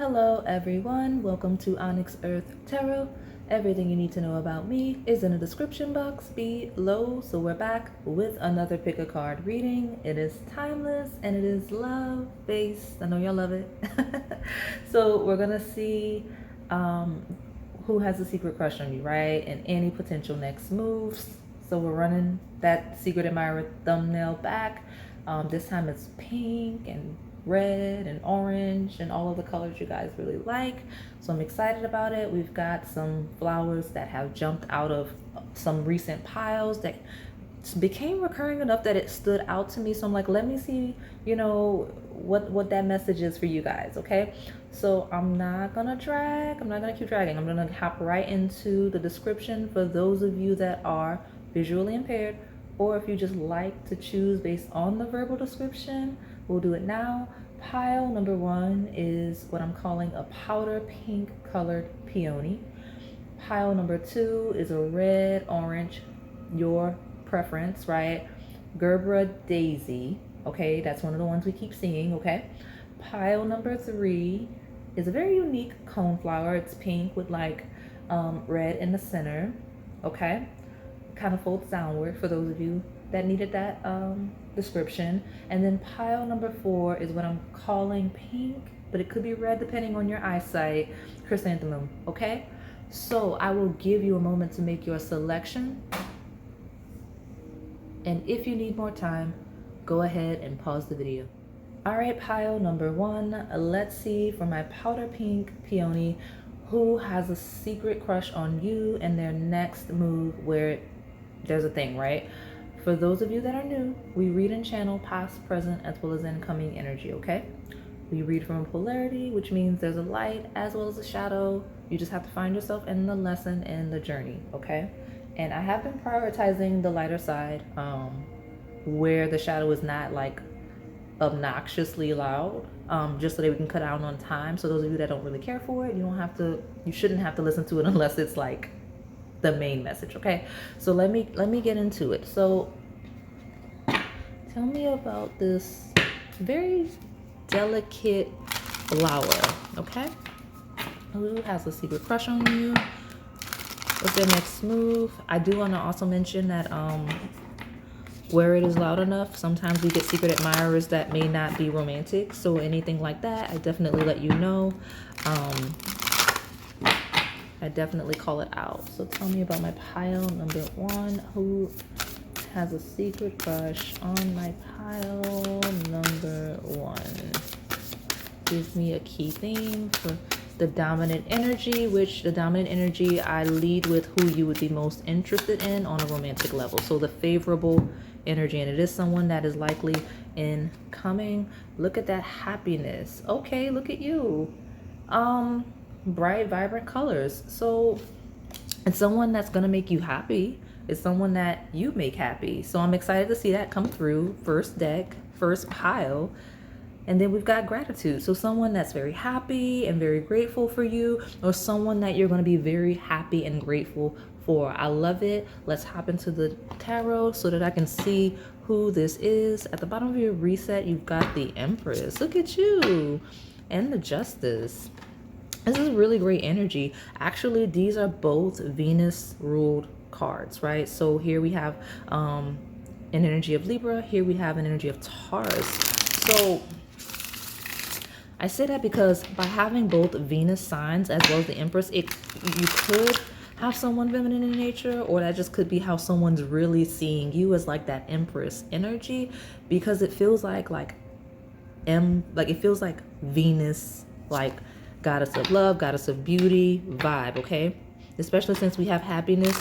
Hello everyone, welcome to Onyx Earth Tarot. Everything you need to know about me is in the description box below. So we're back with another pick a card reading. It is timeless and it is love based. I know y'all love it. So we're gonna see who has a secret crush on you, right? And any potential next moves. So we're running that secret admirer thumbnail back. This time it's pink and red and orange and all of the colors you guys really like. So I'm excited about it. We've got some flowers that have jumped out of some recent piles that became recurring enough that it stood out to me. So I'm like, let me see, what that message is for you guys, okay? So I'm not gonna keep dragging. I'm gonna hop right into the description for those of you that are visually impaired, or if you just like to choose based on the verbal description, we'll do it now. Pile number 1 is what I'm calling a powder pink colored peony. Pile number 2 is a red orange, your preference, right? Gerbera daisy, okay? That's one of the ones we keep seeing, okay? Pile number 3 is a very unique coneflower. It's pink with like red in the center, okay? Kind of folds downward for those of you that needed that description. And then pile number 4 is what I'm calling pink, but it could be red depending on your eyesight, chrysanthemum, okay? So I will give you a moment to make your selection. And if you need more time, go ahead and pause the video. All right, pile number 1, let's see for my powder pink peony, who has a secret crush on you and their next move where there's a thing, right? For those of you that are new, we read and channel past, present, as well as incoming energy, okay? We read from polarity, which means there's a light as well as a shadow. You just have to find yourself in the lesson and the journey, okay? And I have been prioritizing the lighter side, where the shadow is not like obnoxiously loud, just so that we can cut out on time. So those of you that don't really care for it, you shouldn't have to listen to it unless it's like the main message, okay? So let me get into it. So tell me about this very delicate flower, okay? Who has a secret crush on you? What's their next move? I do want to also mention that where it is loud enough, sometimes we get secret admirers that may not be romantic. So anything like that, I definitely let you know. I definitely call it out. So tell me about my pile number 1. Who has a secret crush on my pile number 1? Give me a key theme for the dominant energy, which the dominant energy I lead with who you would be most interested in on a romantic level. So the favorable energy, and it is someone that is likely incoming. Look at that happiness. Okay, look at you. Bright, vibrant colors. So it's someone that's gonna make you happy. It's someone that you make happy. So I'm excited to see that come through. First deck, first pile. And then we've got gratitude. So someone that's very happy and very grateful for you, or someone that you're gonna be very happy and grateful for. I love it. Let's hop into the tarot so that I can see who this is. At the bottom of your reset, you've got the Empress. Look at you. And the Justice. This is really great energy. Actually, these are both Venus ruled cards, right? So here we have an energy of Libra. Here we have an energy of Taurus. So I say that because by having both Venus signs as well as the Empress, you could have someone feminine in nature, or that just could be how someone's really seeing you as like that Empress energy, because it feels like it feels like Venus, like goddess of love, goddess of beauty vibe, okay? Especially since we have happiness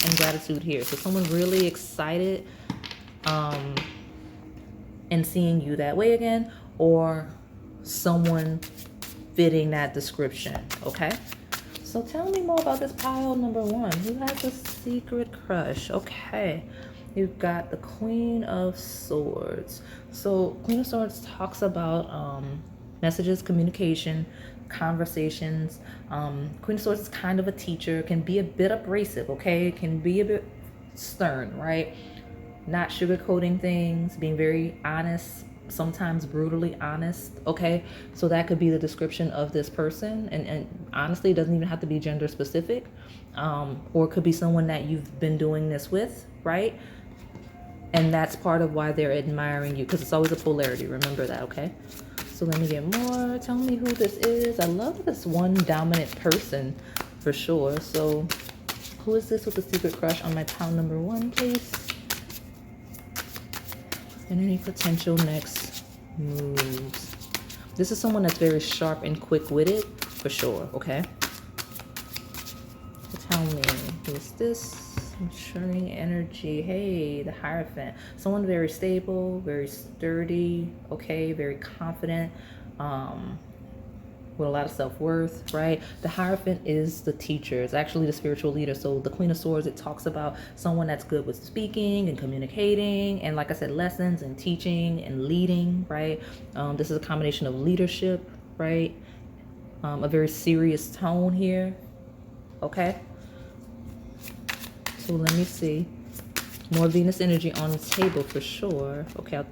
and gratitude here. So someone really excited and seeing you that way again, or someone fitting that description, okay? So tell me more about this pile number 1. Who has a secret crush? Okay, you've got the Queen of Swords. So Queen of Swords talks about messages, communication, conversations. Queen of Swords is kind of a teacher, can be a bit abrasive, okay? Can be a bit stern, right? Not sugarcoating things, being very honest, sometimes brutally honest. Okay, so that could be the description of this person, and honestly, it doesn't even have to be gender specific, or it could be someone that you've been doing this with, right? And that's part of why they're admiring you, because it's always a polarity. Remember that, okay? So let me get more. Tell me who this is. I love this one dominant person for sure. So who is this with the secret crush on my pile number 1, please? And any potential next moves. This is someone that's very sharp and quick-witted for sure, okay? So tell me, who is this? Ensuring energy. Hey, the Hierophant. Someone very stable, very sturdy, okay, very confident, with a lot of self-worth, right? The Hierophant is the teacher. It's actually the spiritual leader. So the Queen of Swords, it talks about someone that's good with speaking and communicating, and like I said, lessons and teaching and leading, right? This is a combination of leadership, right? A very serious tone here, okay? So let me see. More Venus energy on the table for sure. Okay.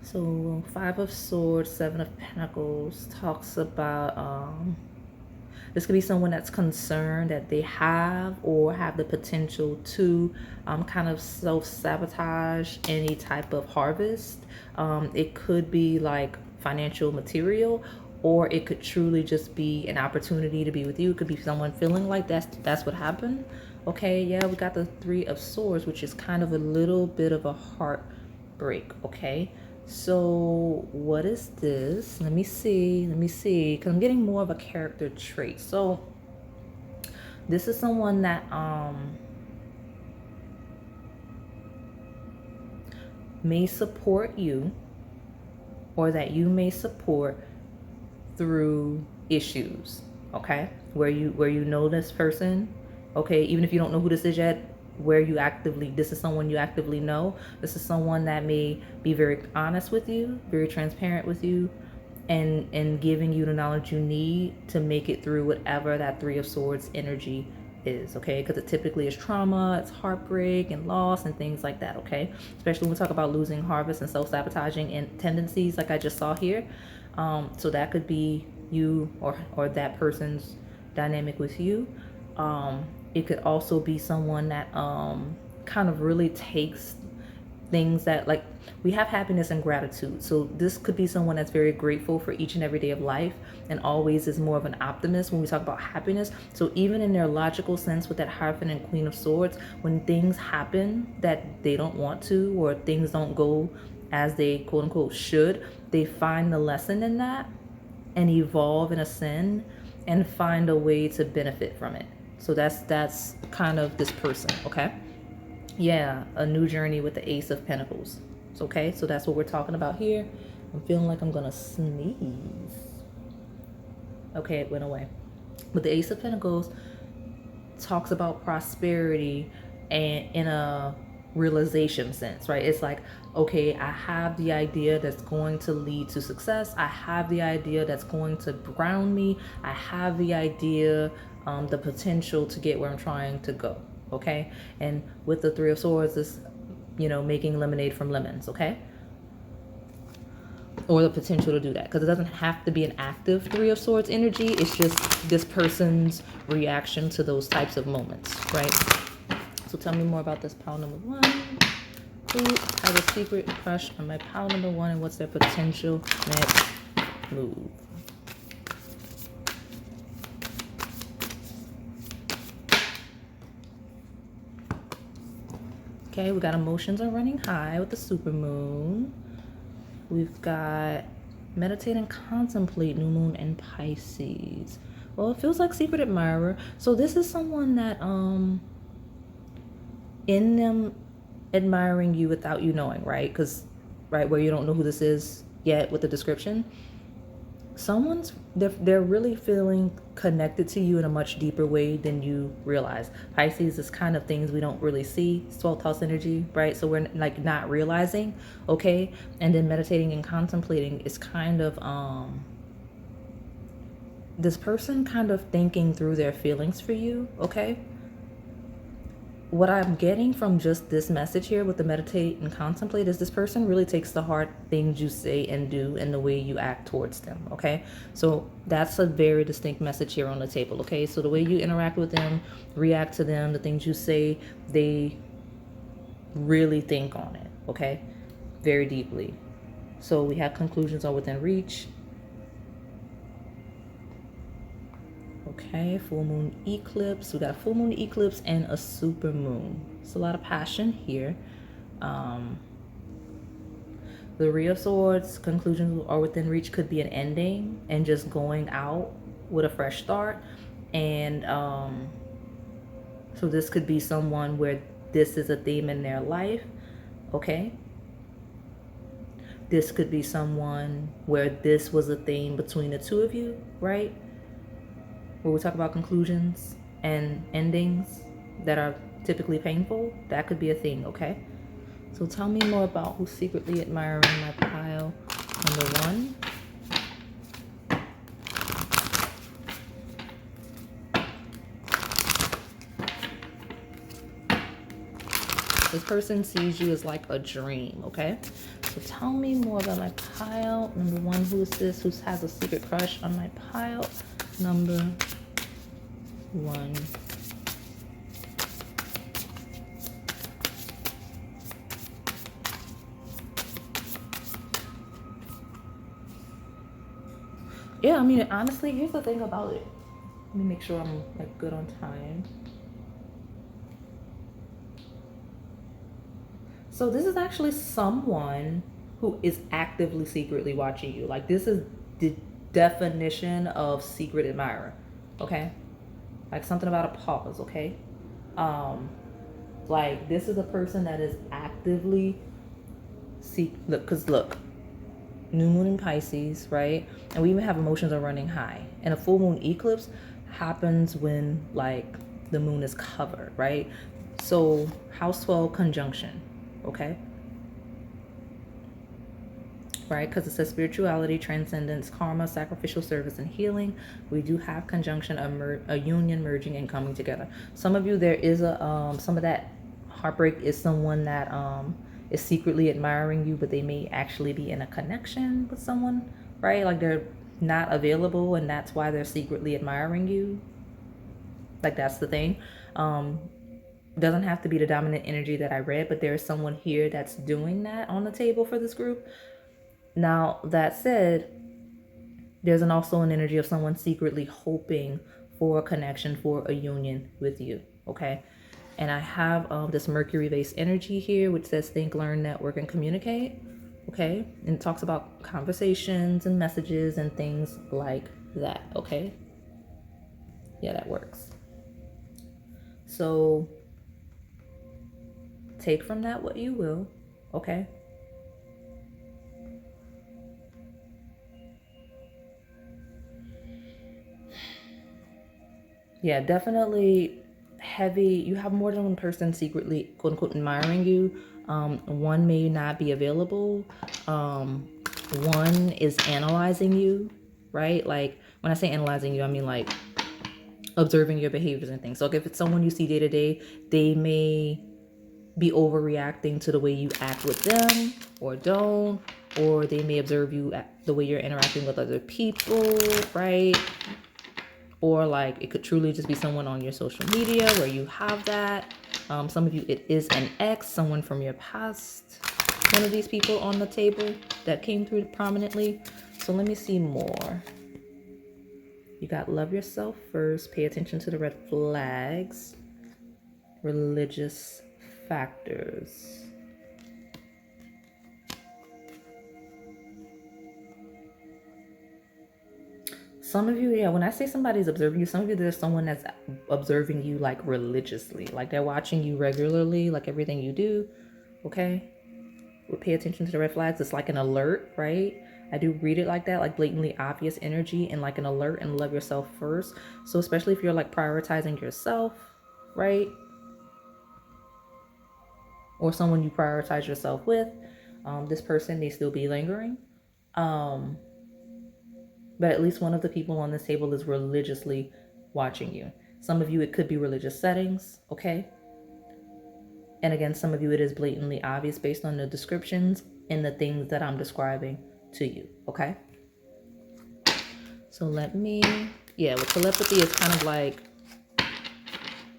So 5 of Swords, 7 of Pentacles talks about this could be someone that's concerned that they have or have the potential to kind of self-sabotage any type of harvest. It could be like financial, material, or it could truly just be an opportunity to be with you. It could be someone feeling like that's what happened. Okay, yeah, we got the 3 of Swords, which is kind of a little bit of a heartbreak, okay? So what is this? Let me see, because I'm getting more of a character trait. So this is someone that may support you, or that you may support through issues, okay? Where you know this person, okay? Even if you don't know who this is yet, this is someone you actively know. This is someone that may be very honest with you, very transparent with you, and giving you the knowledge you need to make it through whatever that 3 of Swords energy is, okay? Because it typically is trauma, it's heartbreak and loss and things like that, okay? Especially when we talk about losing harvest and self-sabotaging and tendencies like I just saw here. So that could be you or that person's dynamic with you. It could also be someone that kind of really takes things that, like, we have happiness and gratitude. So this could be someone that's very grateful for each and every day of life and always is more of an optimist when we talk about happiness. So even in their logical sense with that Hierophant and Queen of Swords, when things happen that they don't want to, or things don't go as they quote unquote should, they find the lesson in that and evolve and ascend and find a way to benefit from it. So that's kind of this person, okay? Yeah, a new journey with the Ace of Pentacles. Okay, so that's what we're talking about here. I'm feeling like I'm gonna sneeze. Okay, it went away. But the Ace of Pentacles talks about prosperity and in a realization sense, right? It's like, okay, I have the idea that's going to lead to success. I have the idea that's going to ground me. I have the idea, the potential to get where I'm trying to go, okay? And with the 3 of Swords, is, you know, making lemonade from lemons, okay? Or the potential to do that, because it doesn't have to be an active 3 of Swords energy. It's just this person's reaction to those types of moments, right? So tell me more about this pile number 1. Who has a secret crush on my pile number 1, and what's their potential next move? Okay, we got emotions are running high with the supermoon. We've got meditate and contemplate, new moon and Pisces. Well, it feels like secret admirer. So this is someone that in them admiring you without you knowing, right? Because right where you don't know who this is yet with the description, they're really feeling connected to you in a much deeper way than you realize. Pisces is kind of things we don't really see. It's 12th house energy, right? So we're like not realizing, okay? And then meditating and contemplating is kind of this person kind of thinking through their feelings for you, okay? what I'm getting from just this message here with the meditate and contemplate is this person really takes to heart things you say and do and the way you act towards them. Okay, so that's a very distinct message here on the table. Okay, so the way you interact with them, react to them, the things you say, they really think on it. Okay, very deeply. So we have conclusions are within reach. Okay, full moon eclipse. We got a full moon eclipse and a super moon. It's a lot of passion here. The Three of Swords, conclusions are within reach, could be an ending and just going out with a fresh start. And so this could be someone where this is a theme in their life. Okay. This could be someone where this was a theme between the two of you, right? Where we talk about conclusions and endings that are typically painful, that could be a thing, okay? So tell me more about who's secretly admiring my pile. Number one. This person sees you as like a dream, okay? So tell me more about my pile. Number one, who is this? Who has a secret crush on my pile? Number one. Yeah, I mean, honestly, here's the thing about it. Let me make sure I'm like good on time. So this is actually someone who is actively secretly watching you. Like, this is the definition of secret admirer, okay? Like something about a pause, okay? Like, this is a person that is actively look, because look, new moon in Pisces, right? And we even have emotions are running high. And a full moon eclipse happens when like the moon is covered, right? So house 12 conjunction, okay? Right? Because it says spirituality, transcendence, karma, sacrificial service, and healing. We do have conjunction, a union, merging, and coming together. Some of you, there is a some of that heartbreak is someone that is secretly admiring you, but they may actually be in a connection with someone, right? Like they're not available, and that's why they're secretly admiring you. Like that's the thing. Doesn't have to be the dominant energy that I read, but there is someone here that's doing that on the table for this group. Now, that said, there's also an energy of someone secretly hoping for a connection, for a union with you, okay? And I have this Mercury-based energy here, which says think, learn, network, and communicate, okay? And it talks about conversations and messages and things like that, okay? Yeah, that works. So take from that what you will, okay? Yeah, definitely heavy. You have more than one person secretly, quote unquote, admiring you. One may not be available. One is analyzing you, right? Like when I say analyzing you, I mean like observing your behaviors and things. So if it's someone you see day to day, they may be overreacting to the way you act with them or don't, or they may observe you the way you're interacting with other people, right? Or like it could truly just be someone on your social media where you have that. Some of you, it is an ex, someone from your past, one of these people on the table that came through prominently. So let me see more. You got love yourself first, pay attention to the red flags, religious factors. Some of you, yeah, when I say somebody's observing you, some of you, there's someone that's observing you like religiously. Like they're watching you regularly, like everything you do, okay? We'll pay attention to the red flags. It's like an alert, right? I do read it like that, like blatantly obvious energy and like an alert, and love yourself first. So especially if you're like prioritizing yourself, right? Or someone you prioritize yourself with, this person may still be lingering. But at least one of the people on this table is religiously watching you. Some of you, it could be religious settings, okay? And again, some of you, it is blatantly obvious based on the descriptions and the things that I'm describing to you, okay? So with telepathy, it's kind of like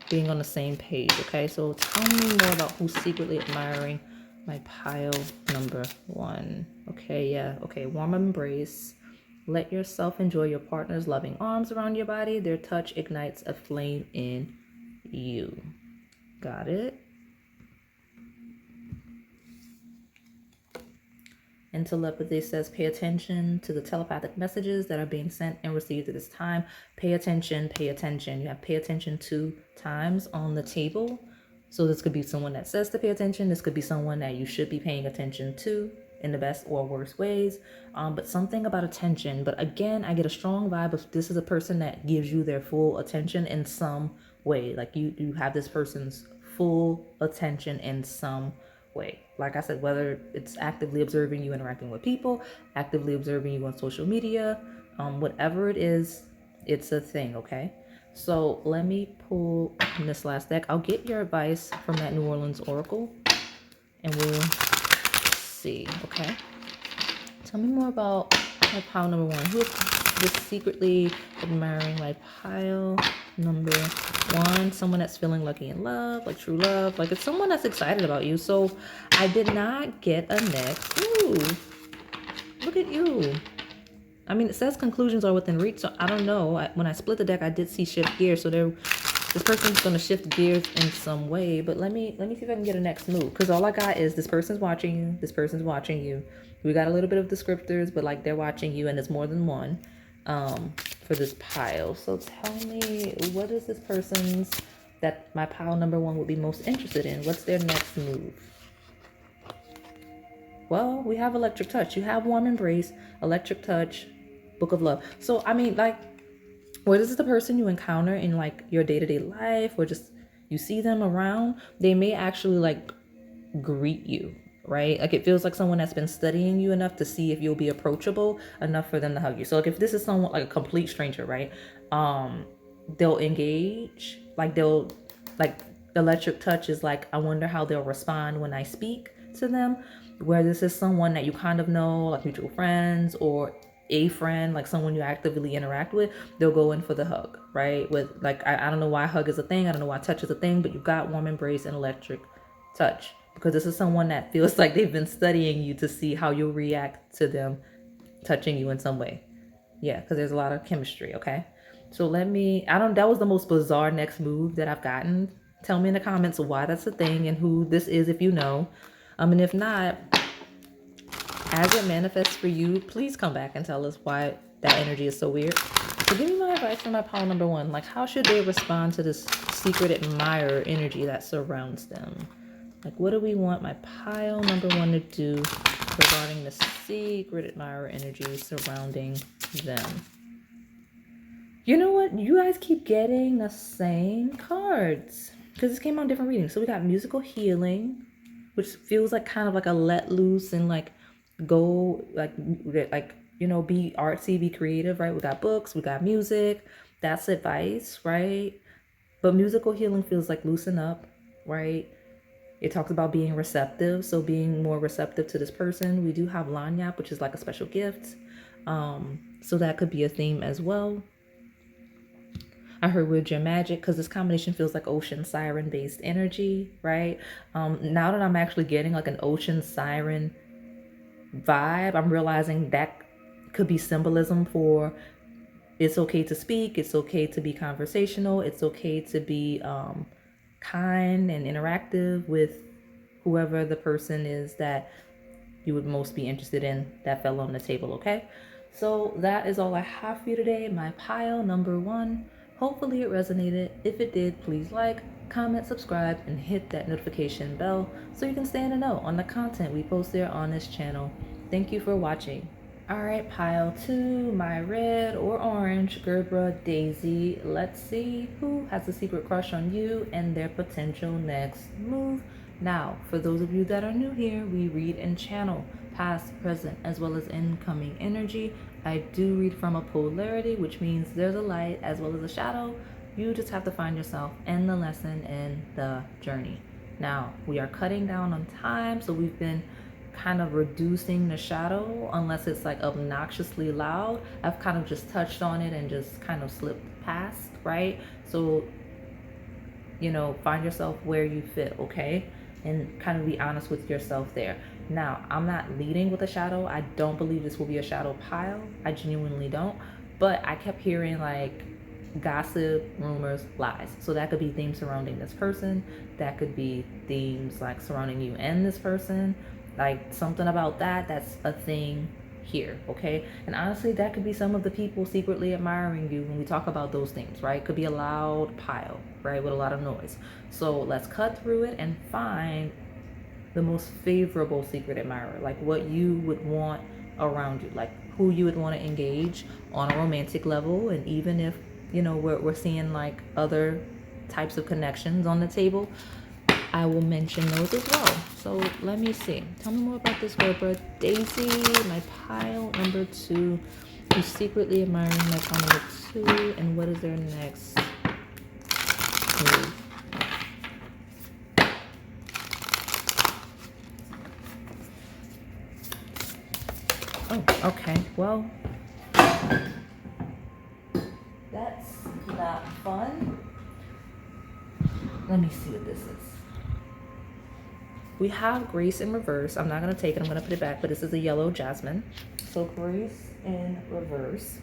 being on the same page, okay? So tell me more about who's secretly admiring my pile number 1. Okay, warm embrace. Let yourself enjoy your partner's loving arms around your body. Their touch ignites a flame in you. Got it? And telepathy says, pay attention to the telepathic messages that are being sent and received at this time. Pay attention, pay attention. You have pay attention 2 times on the table. So this could be someone that says to pay attention. This could be someone that you should be paying attention to in the best or worst ways. But something about attention. But again, I get a strong vibe of this is a person that gives you their full attention in some way. Like you have this person's full attention in some way. Like I said, whether it's actively observing you interacting with people, actively observing you on social media, whatever it is, it's a thing, okay? So let me pull this last deck. I'll get your advice from that New Orleans Oracle and we'll see, okay? Tell me more about my pile number 1. Who is secretly admiring my pile number 1? Someone that's feeling lucky in love, like true love. Like it's someone that's excited about you. So I did not get a next. Ooh, look at you. I mean, it says conclusions are within reach. So I don't know. When I split the deck, I did see shift gears. So this person's going to shift gears in some way. But let me see if I can get a next move. Because all I got is this person's watching you. This person's watching you. We got a little bit of descriptors, but like they're watching you and it's more than one. For this pile. So tell me, what is this person's that my pile number 1 would be most interested in? What's their next move? Well, we have electric touch. You have warm embrace, electric touch, book of love. So I mean, like, where this is the person you encounter in like your day-to-day life, or just you see them around, they may actually like greet you. Right? Like it feels like someone that's been studying you enough to see if you'll be approachable enough for them to hug you. So like if this is someone like a complete stranger, right? They'll engage, like electric touch is like, I wonder how they'll respond when I speak to them. Where this is someone that you kind of know, like mutual friends or a friend, like someone you actively interact with, they'll go in for the hug, right? With like, I don't know why hug is a thing. I don't know why touch is a thing, but you've got warm embrace and electric touch. Because this is someone that feels like they've been studying you to see how you'll react to them touching you in some way. Yeah, because there's a lot of chemistry, okay? So that was the most bizarre next move that I've gotten. Tell me in the comments why that's a thing and who this is if you know. And if not, as it manifests for you, please come back and tell us why that energy is so weird. So give me my advice for my pile number 1. Like, how should they respond to this secret admirer energy that surrounds them? Like, what do we want my pile number 1 to do regarding the secret admirer energy surrounding them? You know what? You guys keep getting the same cards because this came on different readings. So we got musical healing, which feels like kind of like a let loose and like go like be artsy, be creative, right? We got books, we got music. That's advice, right? But musical healing feels like loosen up, right? It talks about being receptive, so being more receptive to this person. We do have lanyap, which is like a special gift. So that could be a theme as well. I heard with your magic, because this combination feels like ocean siren based energy, right? Now that I'm actually getting like an ocean siren vibe, I'm realizing that could be symbolism for it's okay to speak, it's okay to be conversational, it's okay to be kind and interactive with whoever the person is that you would most be interested in that fell on the table, okay? So that is all I have for you today, my pile number 1. Hopefully it resonated. If it did, please like, comment, subscribe, and hit that notification bell so you can stay in the know on the content we post there on this channel. Thank you for watching. All right, pile 2, my red or orange Gerbera Daisy. Let's see who has a secret crush on you and their potential next move. Now, for those of you that are new here, we read and channel past, present, as well as incoming energy. I do read from a polarity, which means there's a light as well as a shadow. You just have to find yourself and the lesson and the journey. Now, we are cutting down on time, so we've been kind of reducing the shadow unless it's like obnoxiously loud. I've kind of just touched on it and just kind of slipped past, right? So, you know, find yourself where you fit, okay? And kind of be honest with yourself there. Now, I'm not leading with a shadow. I don't believe this will be a shadow pile. I genuinely don't. But I kept hearing like gossip, rumors, lies. So that could be themes surrounding this person. That could be themes like surrounding you and this person. Like something about that, that's a thing here, okay? And honestly, that could be some of the people secretly admiring you when we talk about those things, right? Could be a loud pile, right, with a lot of noise. So let's cut through it and find the most favorable secret admirer, like what you would want around you, like who you would want to engage on a romantic level. And even if, you know, we're seeing like other types of connections on the table, I will mention those as well. So let me see. Tell me more about this Gerbera. Daisy, my pile number 2, who's secretly admiring my pile number 2, and what is their next move? Oh, okay. Well, that's not fun. Let me see what this is. We have Grace in reverse. I'm not going to take it. I'm going to put it back, but this is a yellow jasmine. So Grace in reverse.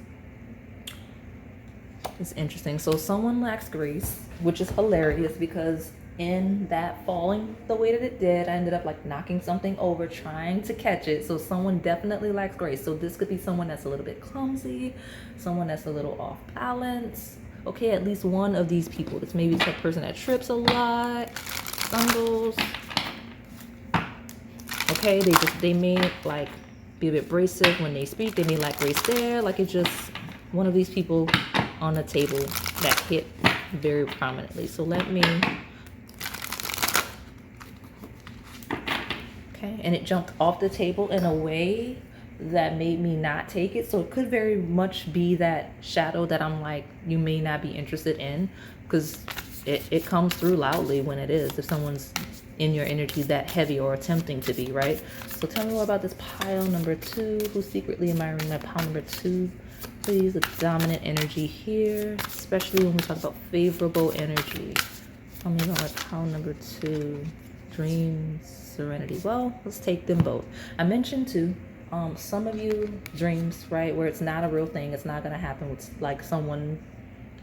It's interesting. So someone lacks grace, which is hilarious because in that falling the way that it did, I ended up like knocking something over trying to catch it. So someone definitely lacks grace. So this could be someone that's a little bit clumsy, someone that's a little off balance. Okay, at least one of these people. This may be the person that trips a lot, stumbles. Okay, they may like be a bit abrasive when they speak. They may lack grace there. Like it's just one of these people on the table that hit very prominently. So let me, okay, and it jumped off the table in a way that made me not take it. So it could very much be that shadow that I'm like, you may not be interested in, because it comes through loudly when it is, if someone's in your energy that heavy or attempting to be, right? So tell me more about this pile number 2, who's secretly admiring my pile number 2. Please, the dominant energy here, especially when we talk about favorable energy. Tell me about my pile number 2, dreams, serenity. Well, let's take them both. I mentioned too, some of you dreams, right, where it's not a real thing, it's not gonna happen with like someone,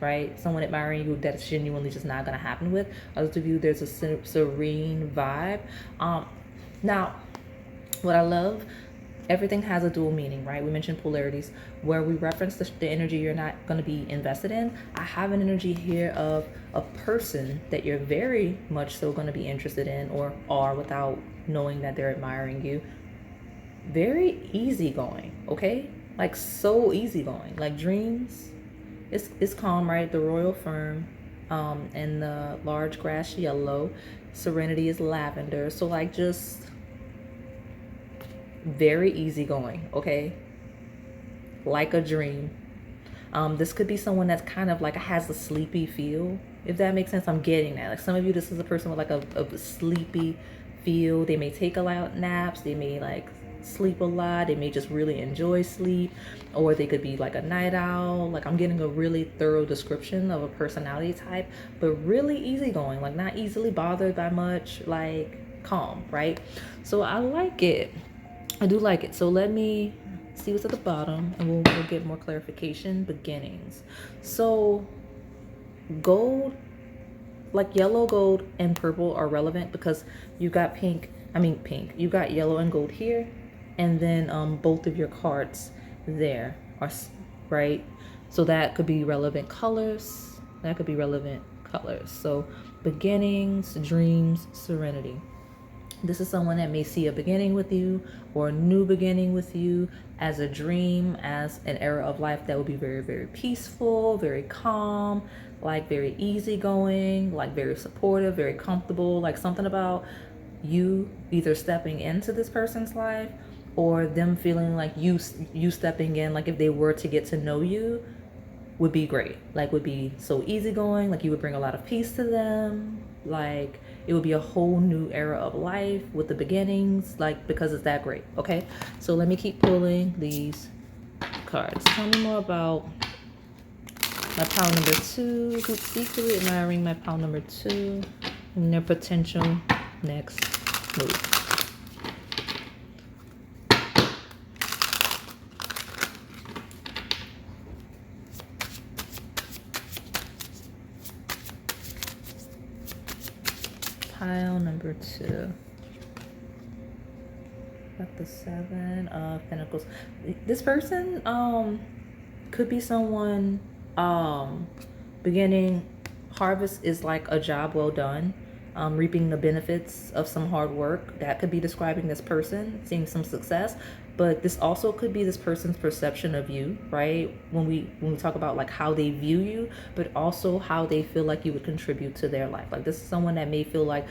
right? Someone admiring you that's genuinely just not gonna happen with. Others of you, there's a serene vibe. Now, what I love, everything has a dual meaning, right? We mentioned polarities where we reference the energy you're not gonna be invested in. I have an energy here of a person that you're very much so gonna be interested in or are without knowing that they're admiring you. Very easygoing, okay? Like so easygoing, like dreams. It's calm, right? The royal fern, and the large grass yellow. Serenity is lavender. So like just very easygoing, okay? Like a dream. This could be someone that's kind of like has a sleepy feel, if that makes sense. I'm getting that. Like some of you, this is a person with like a sleepy feel. They may take a lot of naps. They may like sleep a lot. They may just really enjoy sleep, or they could be like a night owl. Like I'm getting a really thorough description of a personality type, but really easygoing, like not easily bothered by much, like calm, right? So I like it. I do like it. So let me see what's at the bottom and we'll get more clarification. Beginnings. So gold, like yellow, gold, and purple are relevant because you got pink. You got yellow and gold here, and then both of your cards there are right. So that could be relevant colors. That could be relevant colors. So beginnings, dreams, serenity. This is someone that may see a beginning with you or a new beginning with you as a dream, as an era of life that will be very, very peaceful, very calm, like very easygoing, like very supportive, very comfortable, like something about you either stepping into this person's life or them feeling like you stepping in, like if they were to get to know you, would be great. Like would be so easygoing, like you would bring a lot of peace to them, like It would be a whole new era of life with the beginnings, like, because it's that great. Okay, so let me keep pulling these cards. Tell me more about my pile number 2, who's secretly admiring my pile number 2, and their potential next move. Pile number 2. Got the 7 of Pentacles. This person could be someone beginning. Harvest is like a job well done, reaping the benefits of some hard work. That could be describing this person seeing some success, but this also could be this person's perception of you, right? When we talk about like how they view you, but also how they feel like you would contribute to their life. Like this is someone that may feel like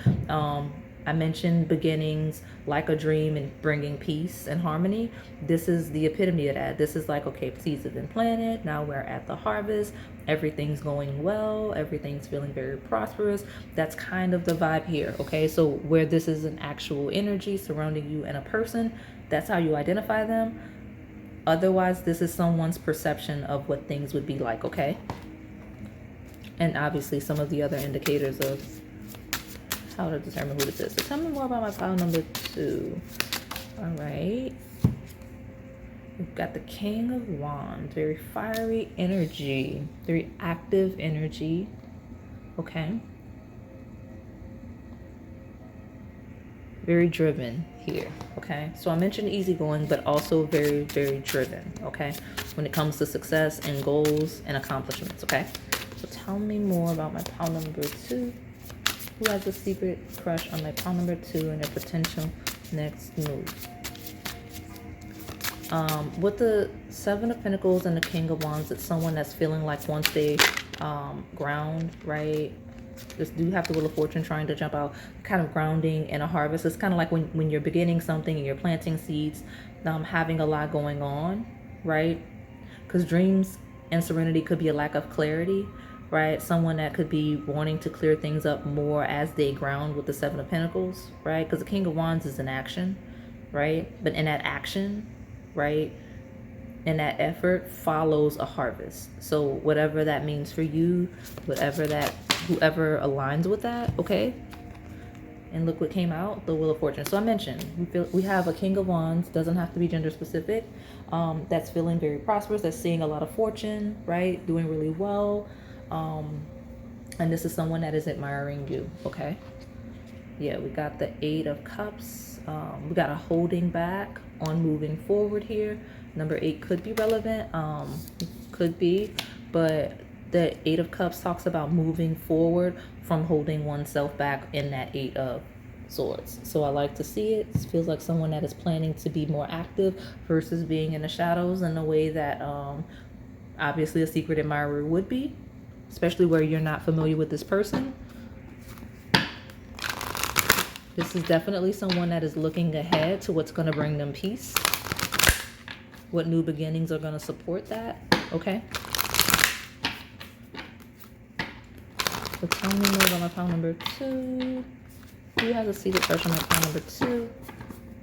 I mentioned beginnings like a dream and bringing peace and harmony. This is the epitome of that. This is like, okay, seeds have been planted. Now we're at the harvest. Everything's going well. Everything's feeling very prosperous. That's kind of the vibe here. Okay, so where this is an actual energy surrounding you and a person, that's how you identify them. Otherwise, this is someone's perception of what things would be like. Okay, and obviously some of the other indicators of how to determine who this is. So tell me more about my pile number 2. All right. We've got the King of Wands. Very fiery energy. Very active energy. Okay. Very driven here. Okay. So I mentioned easygoing, but also very, very driven. Okay. When it comes to success and goals and accomplishments. Okay. So tell me more about my pile number 2. Who has a secret crush on my pile number 2 and their potential next move? With the 7 of Pentacles and the King of Wands, it's someone that's feeling like once they ground, right? Just do have the Wheel of Fortune trying to jump out, kind of grounding in a harvest. It's kind of like when you're beginning something and you're planting seeds, having a lot going on, right? Because dreams and serenity could be a lack of clarity, right? Someone that could be wanting to clear things up more as they ground with the 7 of Pentacles, right? Because the King of Wands is an action, right? But in that action, right, and that effort follows a harvest. So whatever that means for you, whoever aligns with that, okay? And look what came out, the Wheel of Fortune. So I mentioned, we have a King of Wands, doesn't have to be gender specific, that's feeling very prosperous, that's seeing a lot of fortune, right? Doing really well. And this is someone that is admiring you, okay? Yeah, we got the 8 of Cups. We got a holding back on moving forward here. Number 8 could be relevant, could be, but the 8 of Cups talks about moving forward from holding oneself back in that 8 of Swords. So I like to see it. It feels like someone that is planning to be more active versus being in the shadows in a way that obviously a secret admirer would be, especially where you're not familiar with this person. This is definitely someone that is looking ahead to what's going to bring them peace. What new beginnings are going to support that, okay? So tell me more about my pile number 2. Who has a secret crush on my pile number 2?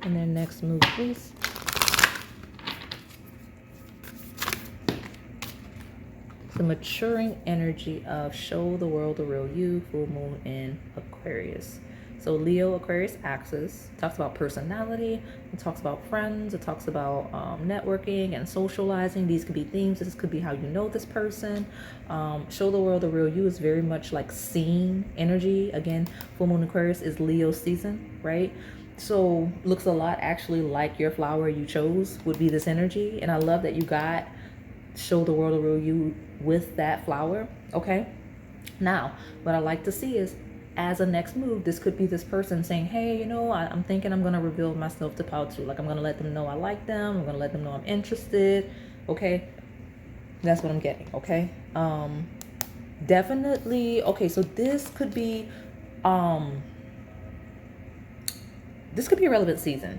And their next move, please. The maturing energy of show the world the real you, full moon in Aquarius. So Leo Aquarius axis talks about personality, it talks about friends, it talks about networking and socializing. These could be themes. This could be how you know this person. Show the world the real you is very much like seeing energy. Again, full moon Aquarius is Leo season, right? So looks a lot actually like your flower you chose would be this energy. And I love that you got show the world the real you with that flower, okay? Now, what I like to see is as a next move, this could be this person saying, hey, you know, I'm thinking I'm going to reveal myself to pile 2. Like, I'm going to let them know I like them. I'm going to let them know I'm interested. Okay. That's what I'm getting. Okay. Definitely. Okay. So this could be a relevant season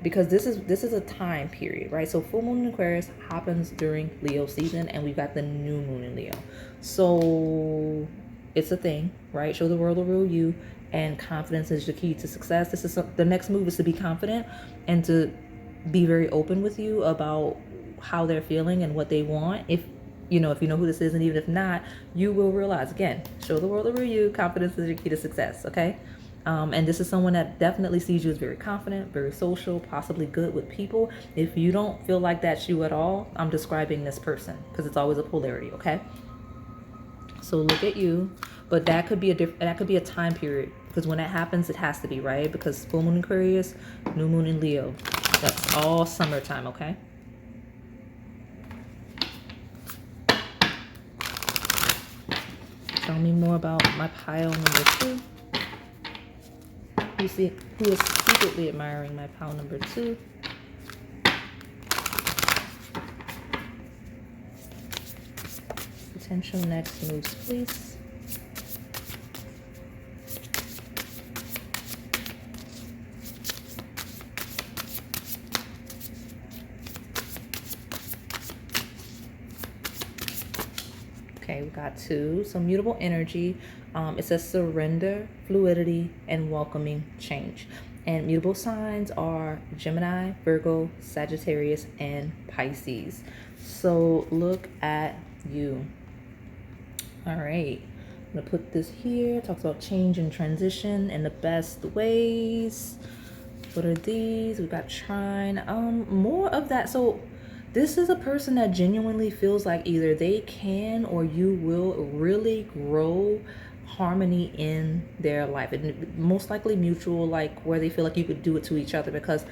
because this is a time period, right? So full moon in Aquarius happens during Leo season and we've got the new moon in Leo. So it's a thing, right? Show the world the real you and confidence is the key to success. This is the next move is to be confident and to be very open with you about how they're feeling and what they want. If you know who this is, and even if not, you will realize, again, show the world over you. Confidence is your key to success. Okay. And this is someone that definitely sees you as very confident, very social, possibly good with people. If you don't feel like that's you at all, I'm describing this person, because it's always a polarity. Okay. So look at you, but that could be a time period, because when that happens, it has to be, right? Because full moon in Aquarius, new moon in Leo, that's all summertime. Okay. Tell me more about my pile number 2. Who is secretly admiring my pile number 2? Potential next moves, please. Okay, we got 2. So mutable energy. It says surrender, fluidity, and welcoming change. And mutable signs are Gemini, Virgo, Sagittarius, and Pisces. So look at you. All right. I'm going to put this here. It talks about change and transition and the best ways. What are these? We've got trine. More of that. So this is a person that genuinely feels like either they can or you will really grow harmony in their life, and most likely mutual, like where they feel like you could do it to each other, because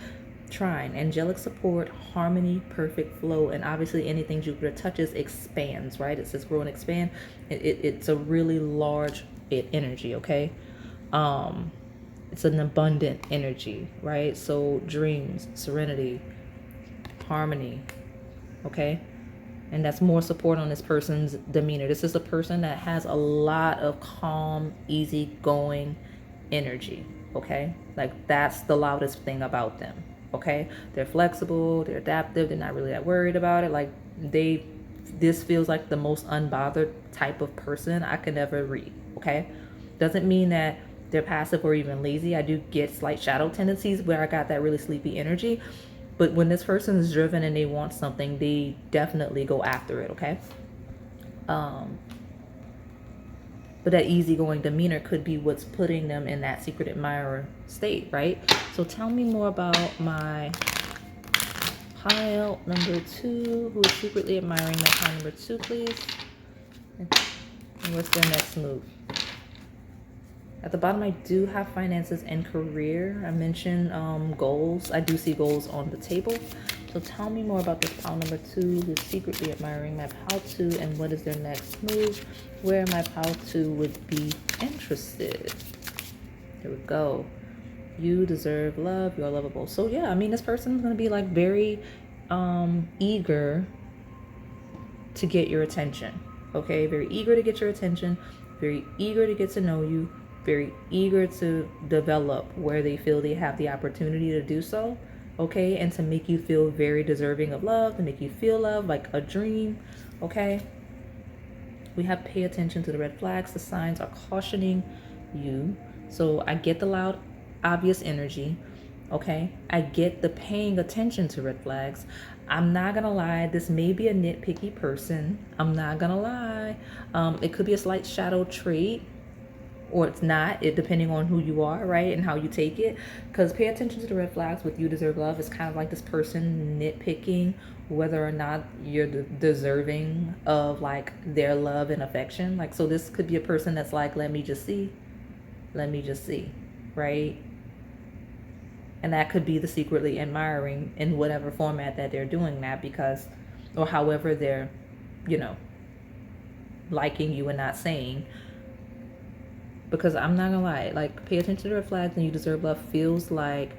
trine, angelic support, harmony, perfect flow, and obviously anything Jupiter touches expands, right? It says grow and expand. It's a really large energy. Okay. It's an abundant energy, right? So dreams, serenity, harmony. Okay. And that's more support on this person's demeanor. This is a person that has a lot of calm, easygoing energy. Okay. Like that's the loudest thing about them. Okay. They're flexible. They're adaptive. They're not really that worried about it. Like this feels like the most unbothered type of person I could ever read. Okay. Doesn't mean that they're passive or even lazy. I do get slight shadow tendencies where I got that really sleepy energy. But when this person is driven and they want something, they definitely go after it, okay? But that easygoing demeanor could be what's putting them in that secret admirer state, right? So tell me more about my pile number 2. Who is secretly admiring my pile number 2, please? And what's their next move? At the bottom, I do have finances and career. I mentioned goals. I do see goals on the table. So tell me more about this pile number 2, who's secretly admiring my pile 2, and what is their next move, where my pile 2 would be interested. There we go. You deserve love. You're lovable. So yeah, I mean, this person's going to be like very eager to get your attention. Okay, very eager to get your attention. Very eager to get to know you. Very eager to develop where they feel they have the opportunity to do so, okay, and to make you feel very deserving of love, to make you feel love like a dream, okay. We have pay attention to the red flags. The signs are cautioning you. So I get the loud, obvious energy, okay. I get the paying attention to red flags. I'm not gonna lie, this may be a nitpicky person. I'm not gonna lie. It could be a slight shadow trait, or it's not, it depending on who you are, right, and how you take it. Because pay attention to the red flags with you deserve love is kind of like this person nitpicking whether or not you're deserving of like their love and affection. Like, so this could be a person that's like, let me just see, right? And that could be the secretly admiring in whatever format that they're doing that, because, or however they're, liking you and not saying. Because I'm not gonna lie, like, pay attention to the red flags and you deserve love feels like,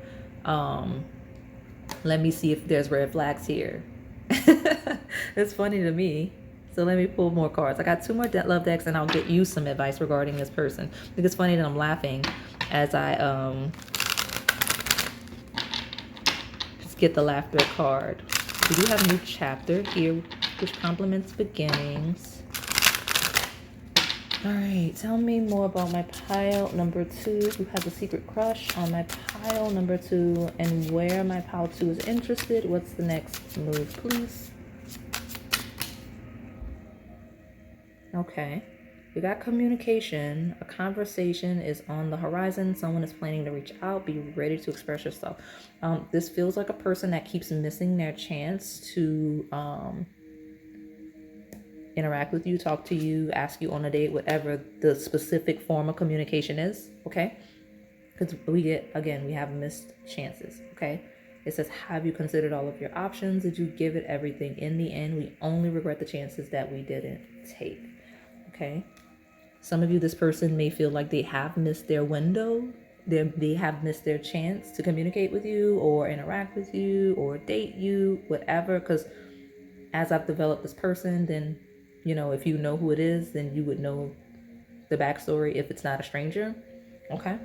let me see if there's red flags here. It's funny to me. So let me pull more cards. I got 2 more love decks and I'll get you some advice regarding this person. I think it's funny that I'm laughing as I just get the laughter card. We do have a new chapter here, which complements beginnings. All right, tell me more about my pile number 2, who has a secret crush on my pile number 2, and where my pile 2 is interested. What's the next move, please? Okay, we got communication. A conversation is on the horizon. Someone is planning to reach out. Be ready to express yourself. This feels like a person that keeps missing their chance to interact with you, talk to you, ask you on a date, whatever the specific form of communication is, okay? Because we have missed chances, okay? It says, have you considered all of your options? Did you give it everything? In the end, we only regret the chances that we didn't take, okay? Some of you, this person may feel like they have missed their window. They have missed their chance to communicate with you or interact with you or date you, whatever, because as I've developed this person, then if you know who it is, then you would know the backstory if it's not a stranger. Okay.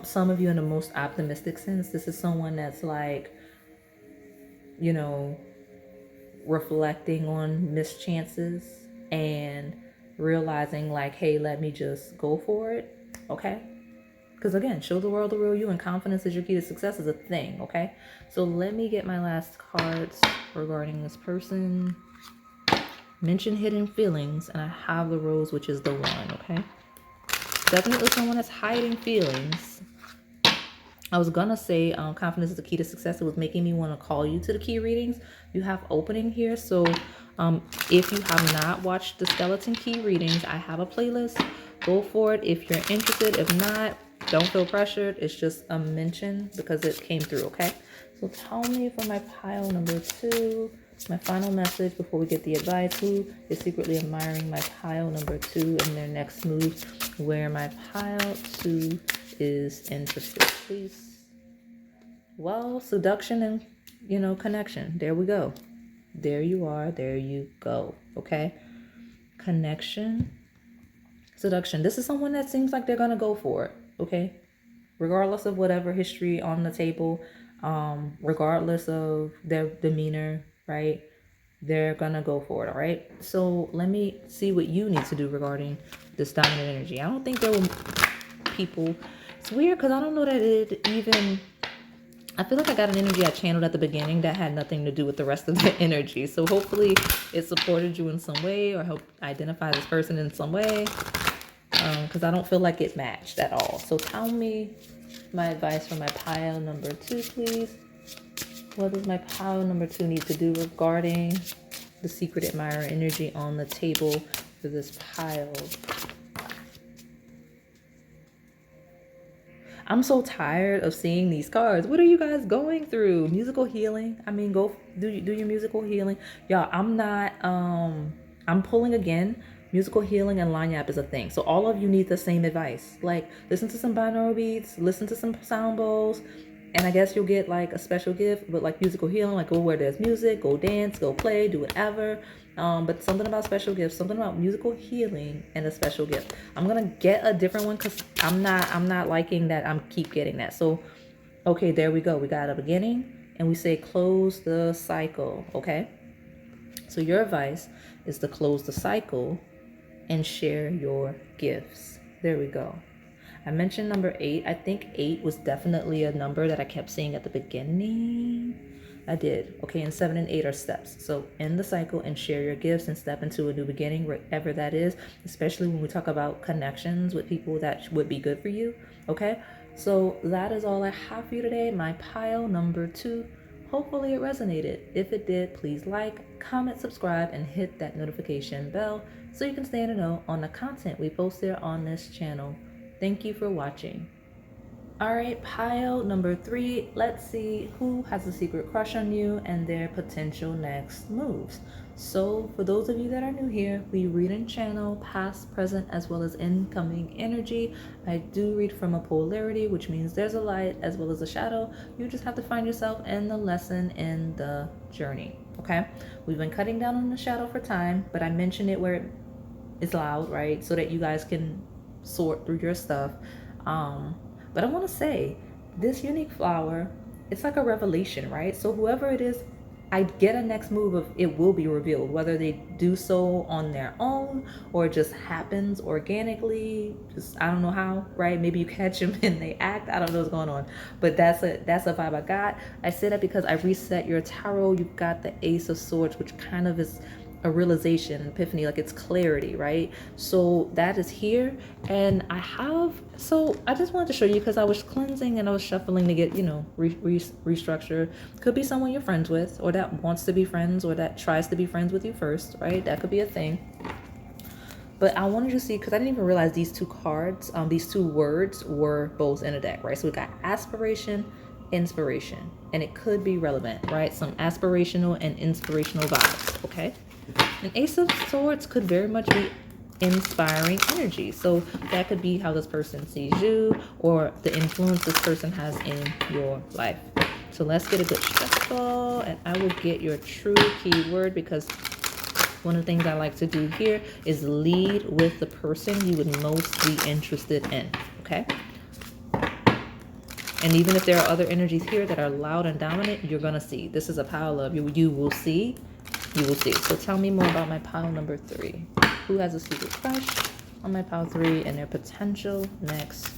Some of you, in the most optimistic sense, this is someone that's like, reflecting on missed chances and realizing like, hey, let me just go for it. Okay. Because again, show the world the real you, and confidence is your key to success is a thing, okay? So let me get my last cards regarding this person. Mention hidden feelings, and I have the rose, which is the 1, okay? Definitely someone that's hiding feelings. I was gonna say confidence is the key to success. It was making me want to call you to the key readings. You have opening here, so if you have not watched the skeleton key readings, I have a playlist. Go for it if you're interested. If not, don't feel pressured. It's just a mention because it came through, okay? So tell me for my pile number 2, my final message before we get the advice. Who is secretly admiring my pile number 2 in their next move, where my pile 2 is interested, please? Well, seduction and, connection. There we go. There you are. There you go. Okay. Connection. Seduction. This is someone that seems like they're going to go for it. Okay. Regardless of whatever history on the table, regardless of their demeanor, right? They're going to go for it. All right. So let me see what you need to do regarding this dominant energy. I don't think there will people. It's weird because I don't know that it even. I feel like I got an energy I channeled at the beginning that had nothing to do with the rest of the energy. So hopefully it supported you in some way or helped identify this person in some way. Because I don't feel like it matched at all. So tell me my advice for my pile number 2, please. What does my pile number 2 need to do regarding the secret admirer energy on the table for this pile? I'm so tired of seeing these cards. What are you guys going through? Musical healing. I mean, go do your musical healing. Y'all, I'm pulling again. Musical healing and lanyap is a thing. So all of you need the same advice. Like, listen to some binaural beats, listen to some sound bowls, and I guess you'll get like a special gift. But like musical healing, like go where there's music, go dance, go play, do whatever. But something about special gifts, something about musical healing and a special gift. I'm gonna get a different one because I'm not liking that I'm keep getting that. So okay, there we go. We got a beginning and we say close the cycle. Okay. So your advice is to close the cycle and share your gifts. There we go. I mentioned number 8. I think 8 was definitely a number that I kept seeing at the beginning. I did. Okay, and 7 and 8 are steps. So end the cycle and share your gifts and step into a new beginning, wherever that is, especially when we talk about connections with people that would be good for you. Okay, so that is all I have for you today. My pile number 2. Hopefully it resonated. If it did, please like, comment, subscribe, and hit that notification bell so you can stay in the know on the content we post there on this channel. Thank you for watching. All right, pile number 3. Let's see who has a secret crush on you and their potential next moves. So for those of you that are new here, we read and channel past, present, as well as incoming energy. I do read from a polarity, which means there's a light as well as a shadow. You just have to find yourself in the lesson, in the journey, okay? We've been cutting down on the shadow for time, but I mention it where it's loud, right? So that you guys can sort through your stuff. But I want to say this unique flower, it's like a revelation, right? So whoever it is, I get a next move of it will be revealed, whether they do so on their own or it just happens organically. Just I don't know how, right? Maybe you catch them and they act. I don't know what's going on, but that's a vibe I got. I say that because I reset your tarot. You've got the Ace of Swords, which kind of is a realization, epiphany, like it's clarity, right? So that is here. And I just wanted to show you because I was cleansing and I was shuffling to get, restructure. Could be someone you're friends with, or that wants to be friends, or that tries to be friends with you first, right? That could be a thing. But I wanted to see, because I didn't even realize these two cards, these two words were both in a deck, right? So we got aspiration, inspiration, and it could be relevant, right? Some aspirational and inspirational vibes, okay? An Ace of Swords could very much be inspiring energy. So that could be how this person sees you or the influence this person has in your life. So let's get a good shuffle, and I will get your true keyword, because one of the things I like to do here is lead with the person you would most be interested in, okay? And even if there are other energies here that are loud and dominant, you're going to see. This is a pile of you will see. You will see. So tell me more about my pile number 3. Who has a secret crush on my pile 3 and their potential next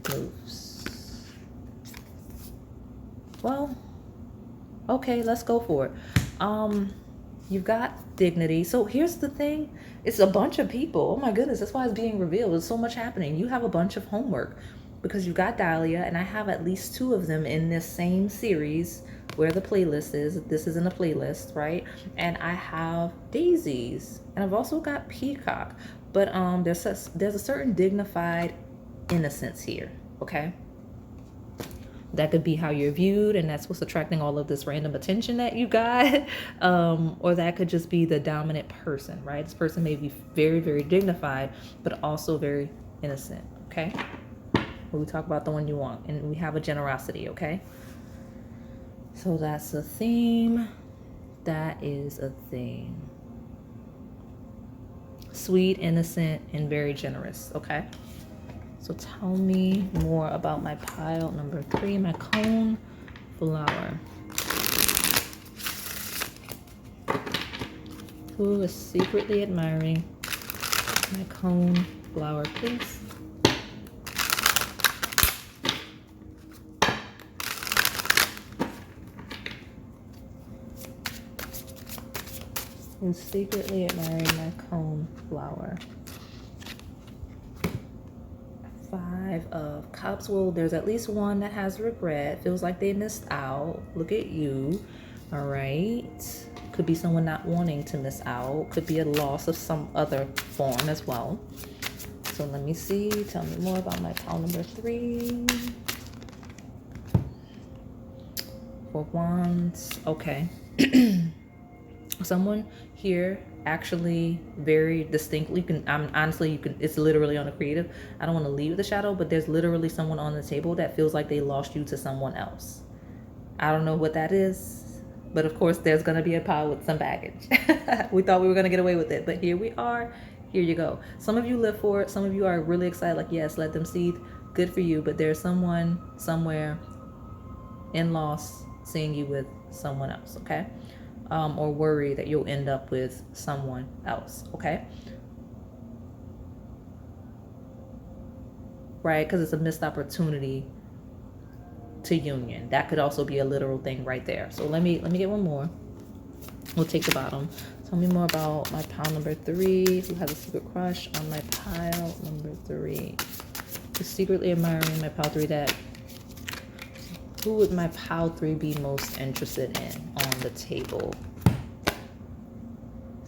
moves? Well, okay, let's go for it. You've got dignity. So here's the thing. It's a bunch of people. Oh my goodness, that's why it's being revealed. There's so much happening. You have a bunch of homework because you've got Dahlia, and I have at least 2 of them in this same series where the playlist is. This is in a playlist, right? And I have daisies, and I've also got peacock. But there's a certain dignified innocence here, okay? That could be how you're viewed, and that's what's attracting all of this random attention that you got. Or that could just be the dominant person, right? This person may be very, very dignified, but also very innocent, okay? But we talk about the one you want, and we have a generosity, okay? So that's a theme. That is a theme. Sweet, innocent, and very generous, okay? So tell me more about my pile number 3, my Coneflower. Who is secretly admiring my Coneflower, please? Who's secretly admiring my Coneflower? 5 of Cups. Well, there's at least one that has regret. Feels like they missed out. Look at you. All right. Could be someone not wanting to miss out. Could be a loss of some other form as well. So let me see. Tell me more about my pile number 3. 4 Wands. Okay. Someone here actually very distinctly honestly you can, it's literally on a creative. I don't want to leave the shadow, but there's literally someone on the table that feels like they lost you to someone else. I don't know what that is, but of course there's going to be a pile with some baggage. We thought we were going to get away with it, but here we are. Here you go. Some of you live for it. Some of you are really excited, like, yes, let them seethe. Good for you. But there's someone somewhere in loss seeing you with someone else, okay? Or worry that you'll end up with someone else, okay? Right? Because it's a missed opportunity to union. That could also be a literal thing right there. So let me get one more. We'll take the bottom. Tell me more about my pile number 3. Who has a secret crush on my pile number 3? Who's secretly admiring my pile 3? Who would my pile 3 be most interested in on the table?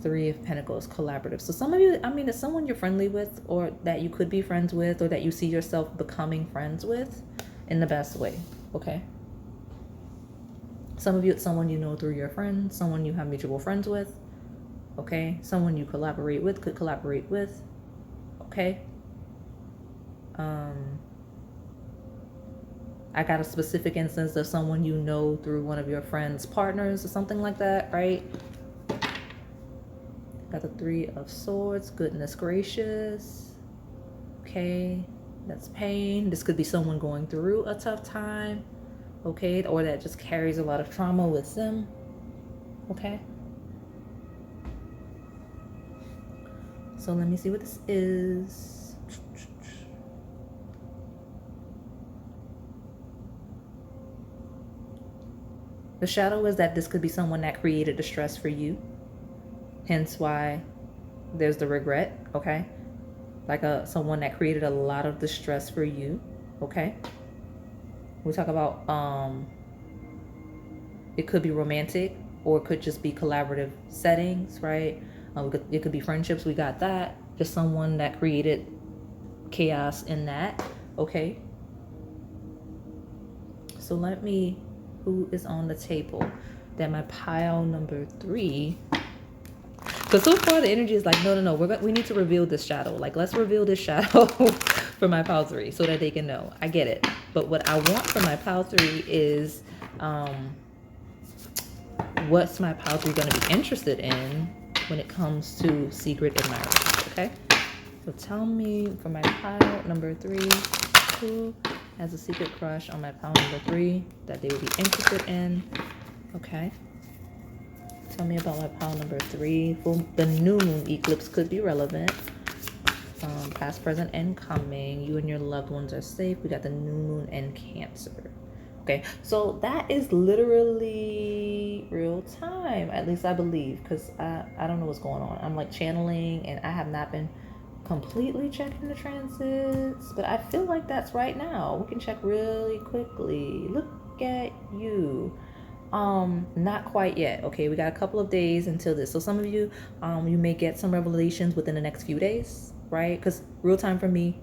3 of Pentacles, collaborative. So some of you, I mean, it's someone you're friendly with, or that you could be friends with, or that you see yourself becoming friends with in the best way, okay? Some of you, it's someone you know through your friends, someone you have mutual friends with, okay? Someone you collaborate with, could collaborate with, okay? I got a specific instance of someone you know through one of your friends' partners or something like that, right? Got the 3 of Swords, goodness gracious. Okay, that's pain. This could be someone going through a tough time, okay? Or that just carries a lot of trauma with them. okay? So let me see what this is. The shadow is that this could be someone that created the stress for you. Hence why there's the regret, okay? Like someone that created a lot of the stress for you, okay? We talk about it could be romantic, or it could just be collaborative settings, right? It could be friendships. We got that. Just someone that created chaos in that, okay? So let me, who is on the table? Then my pile number 3. Because so far the energy is like, no, we need to reveal this shadow. Like, let's reveal this shadow for my pile 3 so that they can know. I get it. But what I want for my pile 3 is, what's my pile 3 going to be interested in when it comes to secret admirers, okay? So tell me for my pile number 3, who has a secret crush on my pile number 3 that they would be interested in, okay? Tell me about my pile number 3. The new moon eclipse could be relevant. Past, present, and coming. You and your loved ones are safe. We got the new moon and Cancer. Okay, so that is literally real time. At least I believe, because I don't know what's going on. I'm like channeling, and I have not been completely checking the transits, but I feel like that's right now. We can check really quickly. Look at you. Not quite yet. Okay, we got a couple of days until this. So some of you, you may get some revelations within the next few days, right? Because real time for me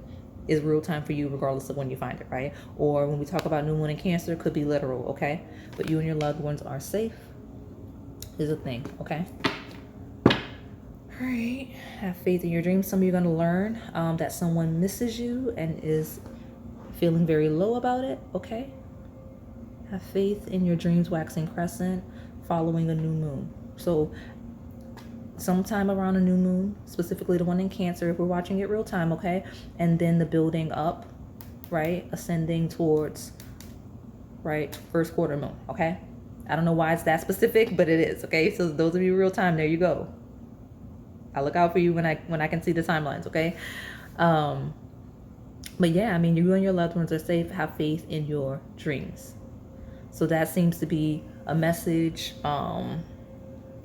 is real time for you regardless of when you find it, right? Or when we talk about new moon and Cancer, it could be literal, okay? But you and your loved ones are safe is a thing, okay? All right, have faith in your dreams. Some of you are going to learn that someone misses you and is feeling very low about it, okay? Have faith in your dreams waxing crescent following a new moon. So sometime around a new moon, specifically the one in Cancer, if we're watching it real time, okay? And then the building up, right? Ascending towards, right? First quarter moon, okay? I don't know why it's that specific, but it is, okay? So those of you real time, there you go. I look out for you when I can see the timelines, okay? But yeah, I mean, you and your loved ones are safe. Have faith in your dreams. So that seems to be a message.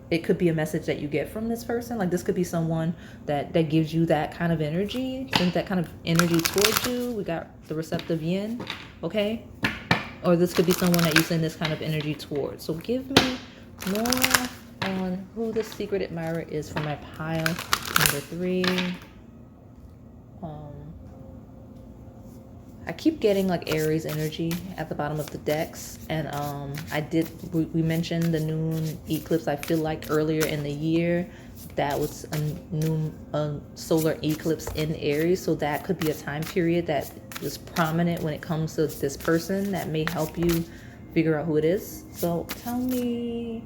It could be a message that you get from this person. Like, this could be someone that gives you that kind of energy, sends that kind of energy towards you. We got the receptive yin, okay? Or this could be someone that you send this kind of energy towards. So give me more on who the secret admirer is for my pile number 3. I keep getting like Aries energy at the bottom of the decks, and we mentioned the new moon eclipse. I feel like earlier in the year that was a solar eclipse in Aries, so that could be a time period that is prominent when it comes to this person that may help you figure out who it is. So tell me,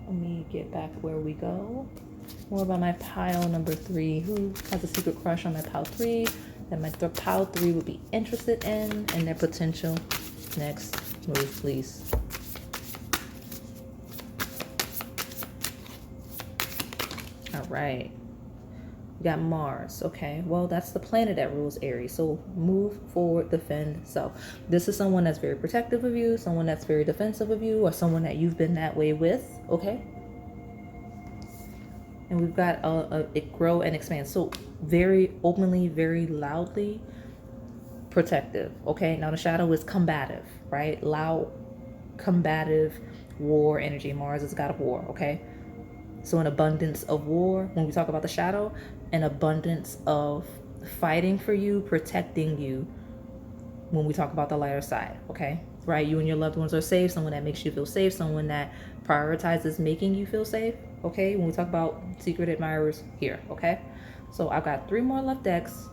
let me get back where we go. More about my pile number 3. Who has a secret crush on my pile 3 that my pile 3 would be interested in, and their potential next move, please. All right. We got Mars. Okay, well, that's the planet that rules Aries. So move forward, defend self. This is someone that's very protective of you, someone that's very defensive of you, or someone that you've been that way with, okay? And we've got it grow and expand. So very openly, very loudly protective, okay? Now the shadow is combative, right? Loud, combative, war energy. Mars is a god of war, okay? So an abundance of war. When we talk about the shadow, an abundance of fighting for you, protecting you. When we talk about the lighter side, okay? Right? You and your loved ones are safe. Someone that makes you feel safe. Someone that prioritizes making you feel safe, okay? When we talk about secret admirers here, okay? So I've got 3 more left decks.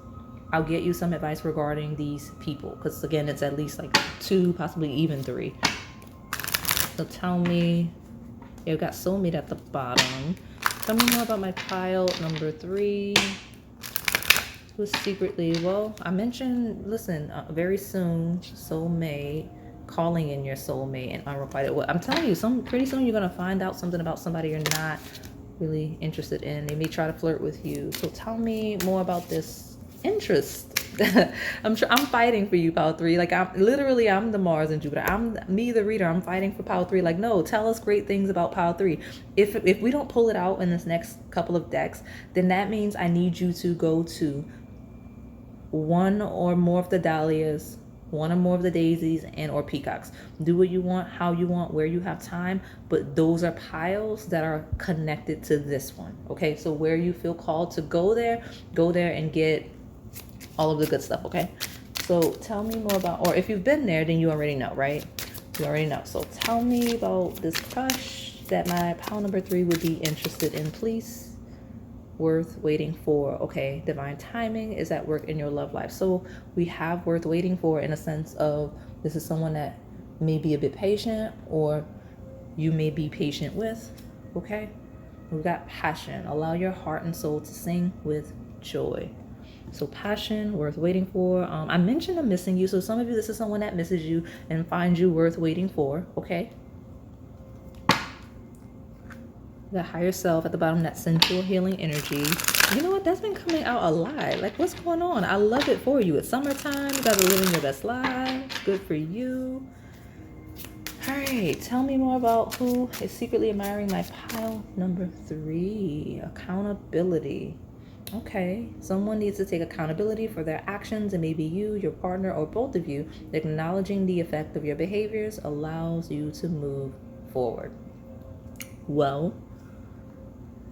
I'll get you some advice regarding these people, because again, it's at least like 2, possibly even 3. So tell me, you've got soulmate at the bottom. Tell me more about my pile number 3. Who's secretly, well, I mentioned, listen, very soon, soulmate, calling in your soulmate and unrequited. Well, I'm telling you, pretty soon you're gonna find out something about somebody you're not really interested in. They may try to flirt with you. So tell me more about this interest. I'm fighting for you, Pile 3. Like, I'm the Mars and Jupiter. I'm me, the reader. I'm fighting for Pile 3. Like, no, tell us great things about Pile 3. If we don't pull it out in this next couple of decks, then that means I need you to go to one or more of the dahlias, one or more of the daisies, and or peacocks. Do what you want, how you want, where you have time, but those are piles that are connected to this one. Okay, so where you feel called to go there and get all of the good stuff. Okay, so tell me more about, or if you've been there, then you already know, right? You already know. So tell me about this crush that my pile number 3 would be interested in, please. Worth waiting for. Okay, divine timing is at work in your love life. So we have worth waiting for in a sense of this is someone that may be a bit patient, or you may be patient with. Okay, we've got passion. Allow your heart and soul to sing with joy. So passion, worth waiting for. I mentioned I'm missing you. So some of you, this is someone that misses you and finds you worth waiting for. Okay. The higher self at the bottom, that sensual healing energy. You know what? That's been coming out a lot. Like, what's going on? I love it for you. It's summertime. You guys are living your best lives. Good for you. All right. Tell me more about who is secretly admiring my pile number 3. Accountability. Okay. Someone needs to take accountability for their actions, and maybe you, your partner, or both of you. Acknowledging the effect of your behaviors allows you to move forward. Well,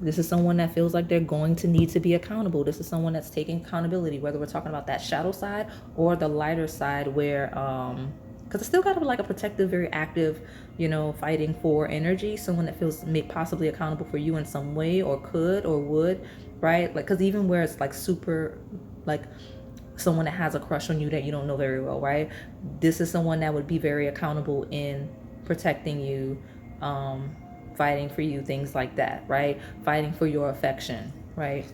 this is someone that feels like they're going to need to be accountable. This is someone that's taking accountability, whether we're talking about that shadow side or the lighter side where, because it's still got to be like a protective, very active, fighting for energy. Someone that feels possibly accountable for you in some way, or could or would, right? Like, because even where it's like super, like someone that has a crush on you that you don't know very well, right? This is someone that would be very accountable in protecting you, fighting for you, things like that, right? Fighting for your affection, right?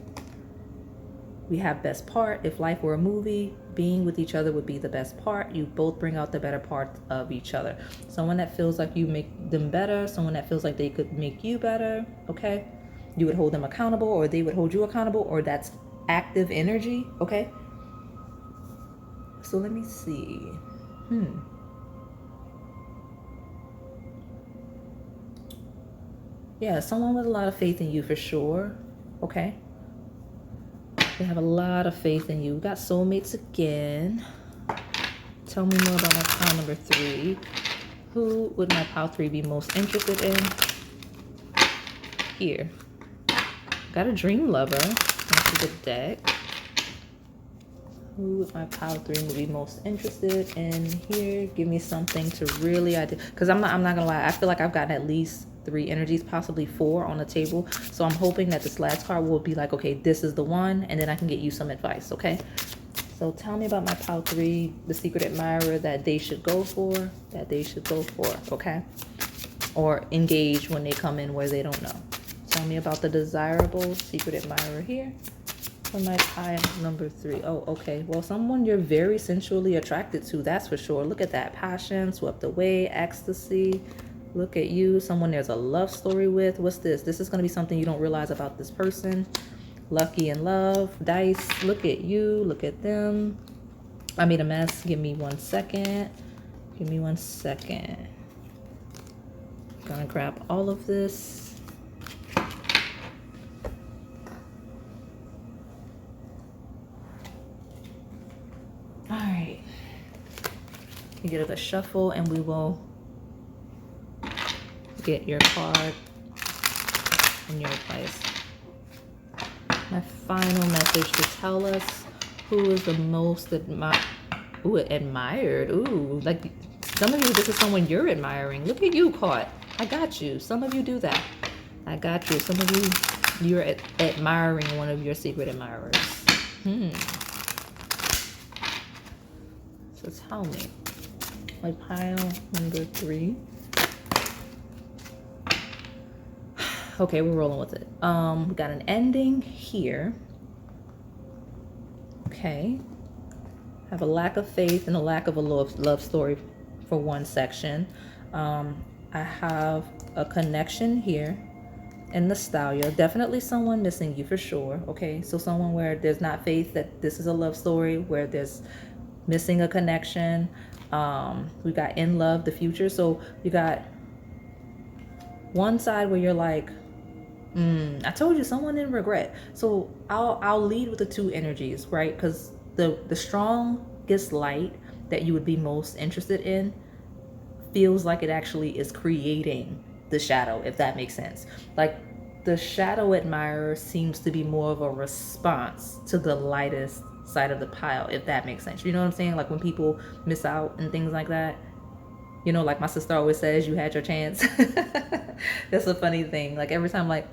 We have best part. If life were a movie, being with each other would be the best part. You both bring out the better part of each other. Someone that feels like you make them better, someone that feels like they could make you better, okay? You would hold them accountable, or they would hold you accountable, or that's active energy, okay? So let me see. Yeah, someone with a lot of faith in you for sure. Okay. They have a lot of faith in you. We got soulmates again. Tell me more about my pile number 3. Who would my pile 3 be most interested in? Here. Got a dream lover. Into the deck. Who would my pile 3 would be most interested in here? Give me something to really because I'm not gonna lie. I feel like I've gotten at least 3 energies, possibly 4 on the table. So I'm hoping that this last card will be like, okay, this is the one, and then I can get you some advice, okay? So tell me about my pile 3, the secret admirer that they should go for, okay? Or engage when they come in where they don't know. Tell me about the desirable secret admirer here for my pile number 3. Oh, okay. Well, someone you're very sensually attracted to, that's for sure. Look at that. Passion, swept away, ecstasy. Look at you. Someone there's a love story with. What's this? This is going to be something you don't realize about this person. Lucky in love. Dice. Look at you. Look at them. I made a mess. Give me 1 second. Gonna grab all of this. All right. You get a shuffle, and we will get your card in your place. My final message to tell us who is the most admired. Ooh, like some of you, this is someone you're admiring. Look at you, caught. I got you. Some of you do that. I got you. Some of you, you're admiring one of your secret admirers. So tell me, like pile number 3. Okay, we're rolling with it. We got an ending here. Okay. Have a lack of faith and a lack of a love story for one section. I have a connection here and nostalgia. Definitely someone missing you for sure. Okay, so someone where there's not faith that this is a love story, where there's missing a connection. We got in love, the future. So you got one side where you're like, I told you, someone in regret. So I'll lead with the two energies, right? Because the strongest light that you would be most interested in feels like it actually is creating the shadow, if that makes sense. Like the shadow admirer seems to be more of a response to the lightest side of the pile, if that makes sense. You know what I'm saying? Like when people miss out and things like that. You know, like my sister always says, you had your chance. That's a funny thing. Like every time, like,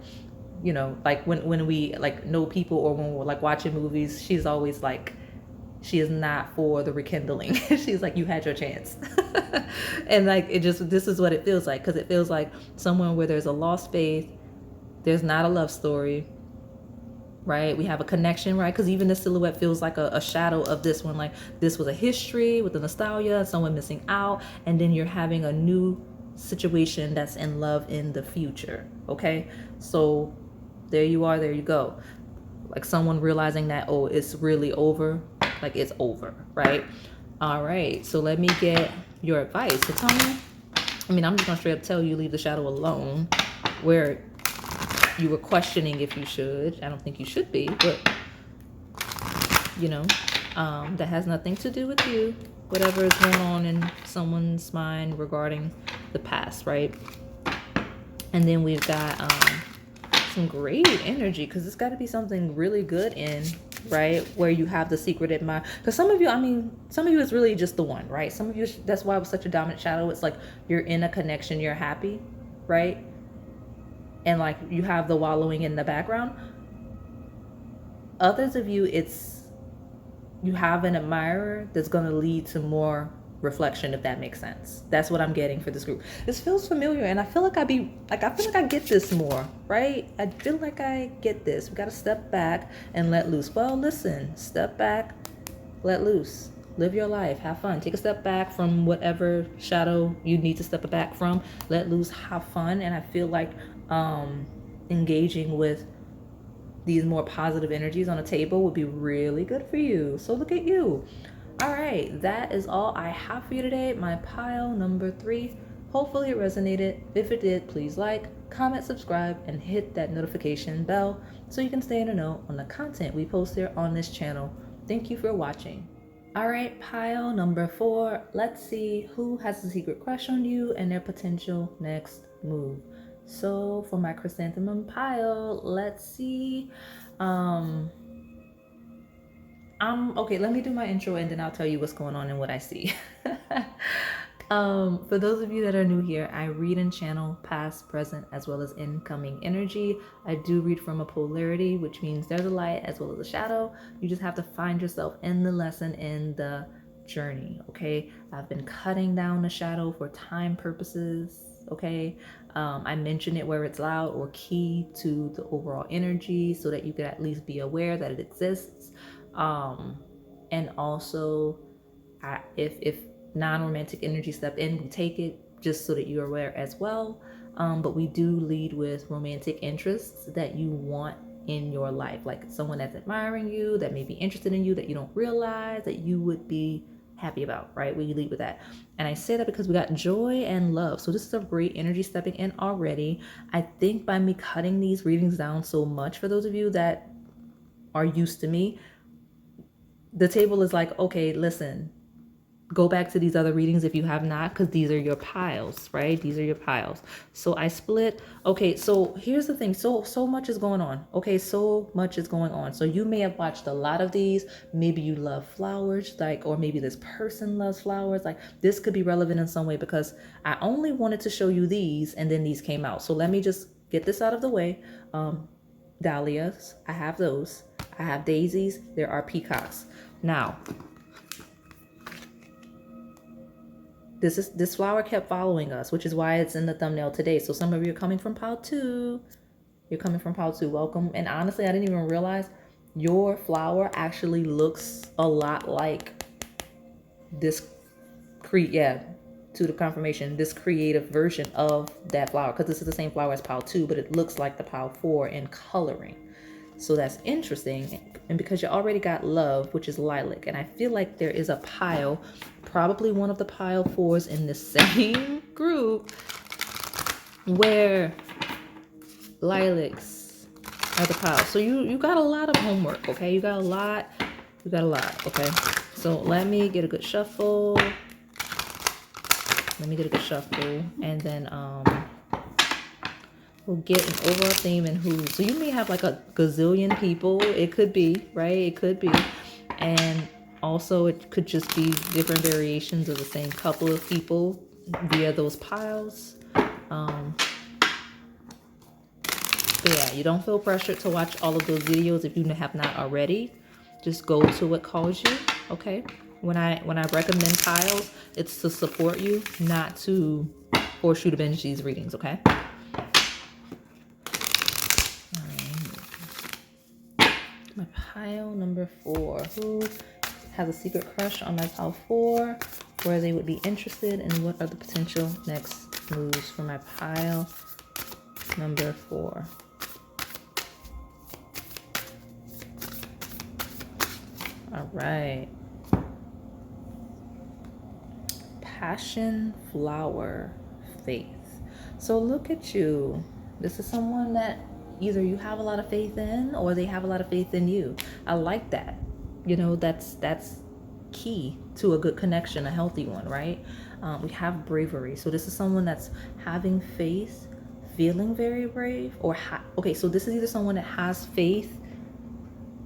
you know, like when we like know people or when we're like watching movies, she's always like, she is not for the rekindling. She's like, you had your chance. And like, this is what it feels like. Cause it feels like somewhere where there's a lost faith, there's not a love story, right? We have a connection, right? Because even the silhouette feels like a shadow of this one. Like this was a history with the nostalgia, someone missing out, and then you're having a new situation that's in love in the future. Okay, so there you are, there you go. Like someone realizing that, oh, it's really over, like it's over, right? All right, so let me get your advice. So tell me, I mean, I'm just gonna straight up tell you, leave the shadow alone, where you were questioning if you should. I don't think you should be, but you know, that has nothing to do with you. Whatever is going on in someone's mind regarding the past, right? And then we've got some great energy, because it's got to be something really good in, right? Where you have the secret admirer. Because some of you, I mean, some of you is really just the one, right? Some of you, that's why it was such a dominant shadow. It's like you're in a connection, you're happy, right? And like you have the wallowing in the background. Others of you, it's you have an admirer that's going to lead to more reflection, if that makes sense. That's what I'm getting for this group. This feels familiar, and I feel like I feel like I get this more, right? I feel like I get this. We got to step back and let loose. Well, listen, step back, let loose. Live your life, have fun. Take a step back from whatever shadow you need to step back from. Let loose, have fun. And I feel like engaging with these more positive energies on a table would be really good for you. So look at you. All right, that is all I have for you today. My pile number 3. Hopefully it resonated. If it did, please like, comment, subscribe, and hit that notification bell so you can stay in the know on the content we post here on this channel. Thank you for watching. All right, pile number 4. Let's see who has a secret crush on you and their potential next move. So for my chrysanthemum pile, let's see. Okay, let me do my intro and then I'll tell you what's going on and what I see. For those of you that are new here, I read and channel past, present, as well as incoming energy. I do read from a polarity, which means there's a light as well as a shadow. You just have to find yourself in the lesson, in the journey, okay? I've been cutting down the shadow for time purposes, okay? I mention it where it's loud or key to the overall energy so that you can at least be aware that it exists. And also, if non-romantic energy step in, we take it just so that you're aware as well. But we do lead with romantic interests that you want in your life, like someone that's admiring you, that may be interested in you, that you don't realize that you would be happy about, right? We lead with that. And I say that because we got joy and love. So this is a great energy stepping in already. I think by me cutting these readings down so much, for those of you that are used to me, the table is like, okay, listen, go back to these other readings if you have not, because these are your piles, right? These are your piles. So I split. Okay, so here's the thing. So much is going on. Okay, so much is going on. So you may have watched a lot of these. Maybe you love flowers, like, or maybe this person loves flowers. Like this could be relevant in some way, because I only wanted to show you these and then these came out. So let me just get this out of the way. Dahlias, I have those. I have daisies. There are peacocks. Now, this flower kept following us, which is why it's in the thumbnail today. So some of you are coming from pile 2. You're coming from pile 2. Welcome. And honestly, I didn't even realize your flower actually looks a lot like this to the confirmation, this creative version of that flower, because this is the same flower as pile 2, but it looks like the pile 4 in coloring. So that's interesting. And because you already got love, which is lilac, and I feel like there is a pile, probably one of the pile 4s in the same group, where lilacs are the pile. So you got a lot of homework, okay? You got a lot, okay? So let me get a good shuffle. And then we'll get an overall theme and who. So you may have like a gazillion people. It could be, right? It could be. And also it could just be different variations of the same couple of people via those piles. But yeah, you don't feel pressured to watch all of those videos if you have not already. Just go to what calls you, okay? When I recommend piles, it's to support you, not to force you to binge these readings, okay? My pile number 4. Who has a secret crush on my pile 4? Where they would be interested, and what are the potential next moves for my pile number 4? All right. Passion, flower, faith. So look at you. This is someone that either you have a lot of faith in or they have a lot of faith in you. I like that. You know, that's key to a good connection, a healthy one, right? We have bravery. So this is someone that's having faith, feeling very brave, or okay, so this is either someone that has faith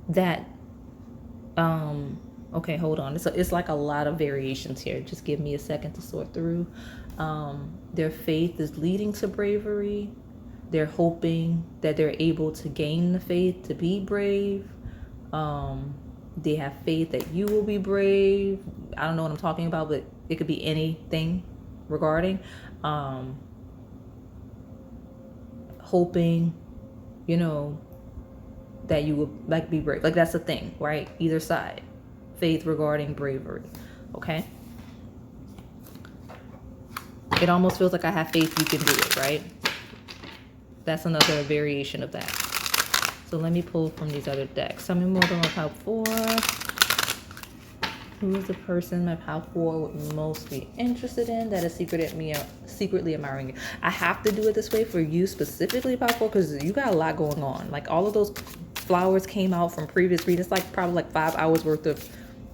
that okay, hold on. It's like a lot of variations here. Just give me a second to sort through. Their faith is leading to bravery. They're hoping that they're able to gain the faith to be brave. They have faith that you will be brave. I don't know what I'm talking about, but it could be anything regarding hoping, you know, that you will like be brave. Like that's the thing, right? Either side. Faith regarding bravery. Okay. It almost feels like I have faith you can do it, right? That's another variation of that. So let me pull from these other decks. Tell me more about my pile 4. Who is the person my pile 4 would most be interested in that is secretly admiring you? I have to do it this way for you specifically, pile 4, because you got a lot going on. Like all of those flowers came out from previous readings, like probably like 5 hours worth of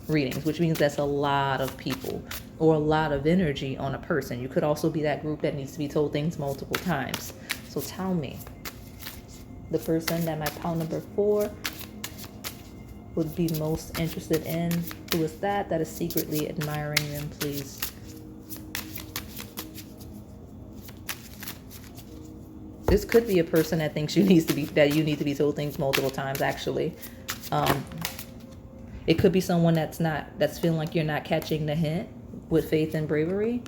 readings, which means that's a lot of people or a lot of energy on a person. You could also be that group that needs to be told things multiple times. So tell me, the person that my pile number 4 would be most interested in, who is that is secretly admiring them, please. This could be a person that thinks you need to be told things multiple times, actually. It could be someone that's feeling like you're not catching the hint with faith and bravery.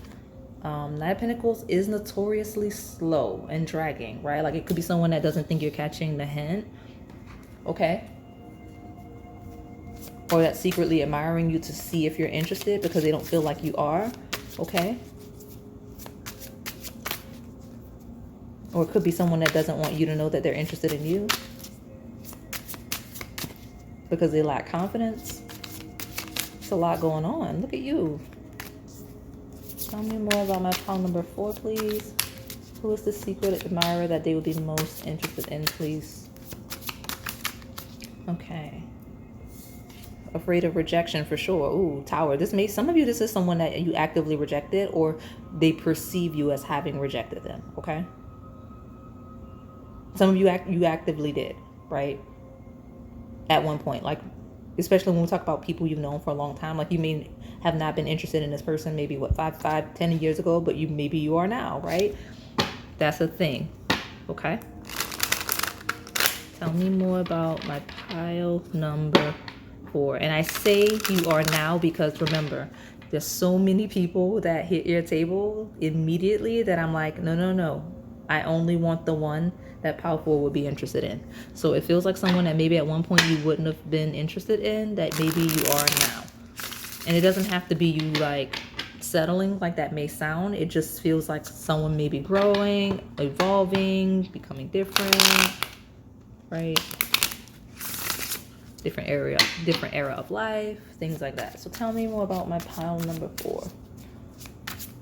Knight of Pentacles is notoriously slow and dragging, right? Like it could be someone that doesn't think you're catching the hint. Okay. Or that's secretly admiring you to see if you're interested because they don't feel like you are. Okay. Or it could be someone that doesn't want you to know that they're interested in you because they lack confidence. It's a lot going on. Look at you. Tell me more about my pile number 4, please. Who is the secret admirer that they would be most interested in, please? Okay. Afraid of rejection for sure. Ooh, Tower. This is someone that you actively rejected or they perceive you as having rejected them. Okay. Some of you actively did, right? At one point, like, especially when we talk about people you've known for a long time, like you may have not been interested in this person maybe 10 years ago, but maybe you are now, right? That's a thing. Okay. Tell me more about my pile number 4. And I say you are now because remember, there's so many people that hit your table immediately that I'm like, no. I only want the one that pile 4 would be interested in. So it feels like someone that maybe at one point you wouldn't have been interested in that maybe you are now. And it doesn't have to be you like settling like that may sound. It just feels like someone may be growing, evolving, becoming different, right? Different era of life, things like that. So tell me more about my pile number 4.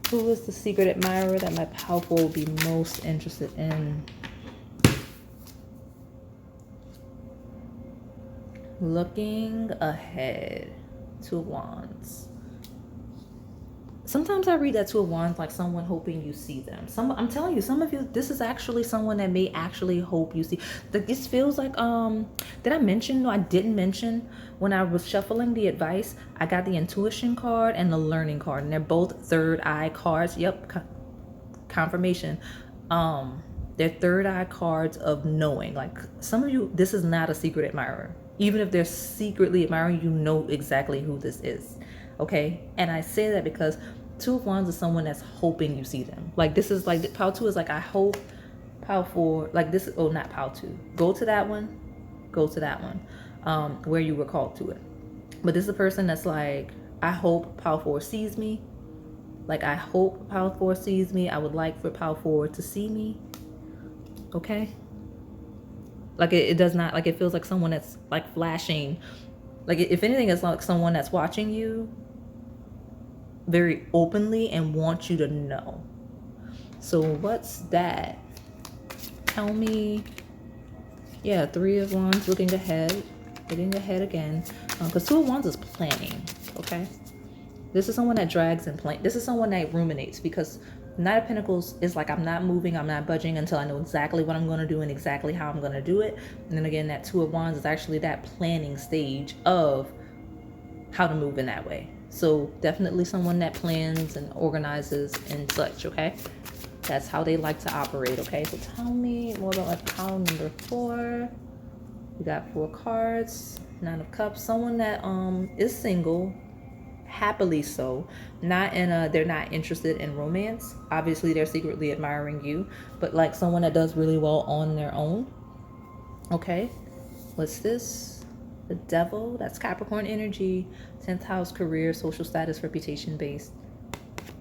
Who is the secret admirer that my pile 4 will be most interested in? Looking ahead. 2 of Wands. Sometimes I read that 2 of Wands like someone hoping you see them. I'm telling you, some of you, this is actually someone that may actually hope you see. This feels like, did I mention? No, I didn't mention. When I was shuffling the advice, I got the intuition card and the learning card, and they're both third eye cards. Yep, confirmation. They're third eye cards of knowing. Like some of you, this is not a secret admirer. Even if they're secretly admiring, you know exactly who this is. Okay, and I say that because 2 of Wands is someone that's hoping you see them. Like this is like pile 2 is like I hope. Pile 4 like this. Oh, not pile 2. Go to that one. Go to that one. Where you were called to it. But this is a person that's like, I hope pile 4 sees me. Like I hope pile 4 sees me. I would like for pile 4 to see me. Okay. Like it does not, like it feels like someone that's like flashing. Like if anything, it's like someone that's watching you very openly and wants you to know. So what's that? Tell me. Yeah, 3 of Wands looking ahead again. Because 2 of Wands is planning. Okay. This is someone that drags and plans. This is someone that ruminates, because Knight of Pentacles is like, I'm not moving, I'm not budging until I know exactly what I'm going to do and exactly how I'm going to do it. And then again, that 2 of Wands is actually that planning stage of how to move in that way. So definitely someone that plans and organizes and such, okay? That's how they like to operate, okay? So tell me more about my pile number 4. We got 4 cards, 9 of Cups. Someone that is single, happily so, not in a, they're not interested in romance. Obviously they're secretly admiring you, but like someone that does really well on their own. Okay, what's this? The Devil. That's Capricorn energy. 10th house, career, social status, reputation based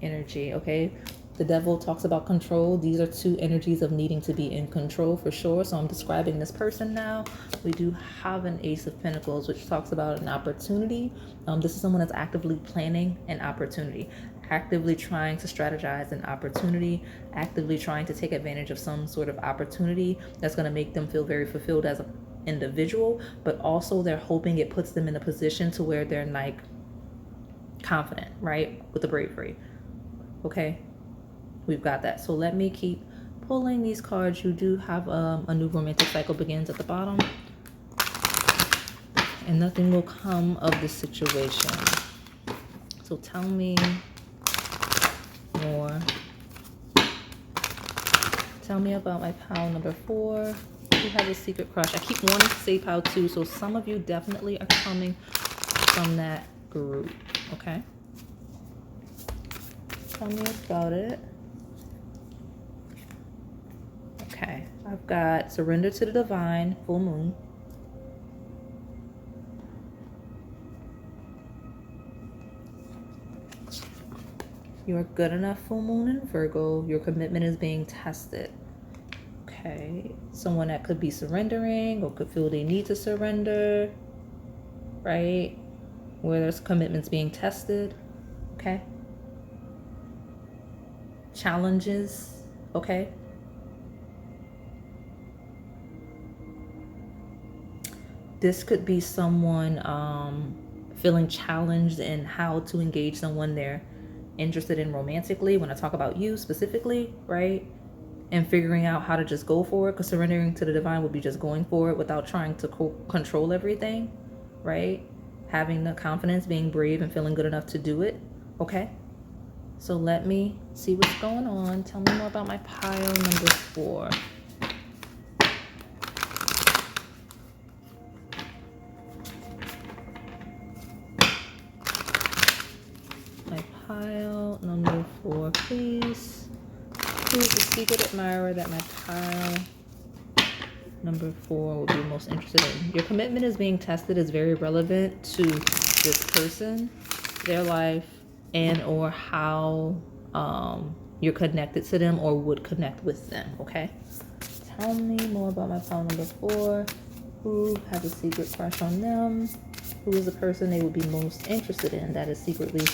energy. Okay, the Devil talks about control. These are 2 energies of needing to be in control for sure. So I'm describing this person now. We do have an Ace of Pentacles, which talks about an opportunity. This is someone that's actively planning an opportunity, actively trying to strategize an opportunity, actively trying to take advantage of some sort of opportunity that's going to make them feel very fulfilled as an individual, but also they're hoping it puts them in a position to where they're like confident, right? With the bravery. Okay, we've got that. So let me keep pulling these cards. You do have a new romantic cycle begins at the bottom, and nothing will come of this situation. So tell me more. Tell me about my pile number 4. Who has a secret crush? I keep wanting to say pile 2, so some of you definitely are coming from that group. Okay, tell me about it. Okay, I've got surrender to the divine, full moon. You are good enough, full moon in Virgo. Your commitment is being tested. Okay, someone that could be surrendering or could feel they need to surrender, right? Where there's commitments being tested. Okay, challenges. Okay, this could be someone feeling challenged in how to engage someone they're interested in romantically. When I talk about you specifically, right? And figuring out how to just go for it, because surrendering to the divine would be just going for it without trying to control everything, right? Having the confidence, being brave, and feeling good enough to do it. Okay, so let me see what's going on. Tell me more about my pile number 4. My pile number 4, please. Who's the secret admirer that my pile number 4 will be most interested in? Your commitment is being tested is very relevant to this person, their life, and or how you're connected to them or would connect with them, okay? Tell me more about my pile number 4. Who has a secret crush on them? Who is the person they would be most interested in that is secretly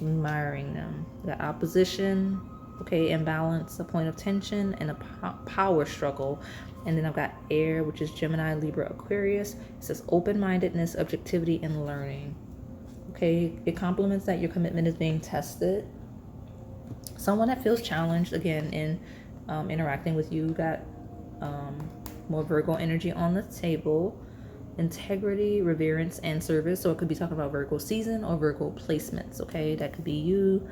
admiring them? The opposition, okay, imbalance, a point of tension, and a power struggle. And then I've got air, which is Gemini, Libra, Aquarius. It says open-mindedness, objectivity, and learning. Okay, it complements that your commitment is being tested. Someone that feels challenged, again, in interacting with you. Got more Virgo energy on the table. Integrity, reverence, and service. So it could be talking about Virgo season or Virgo placements, okay? That could be you,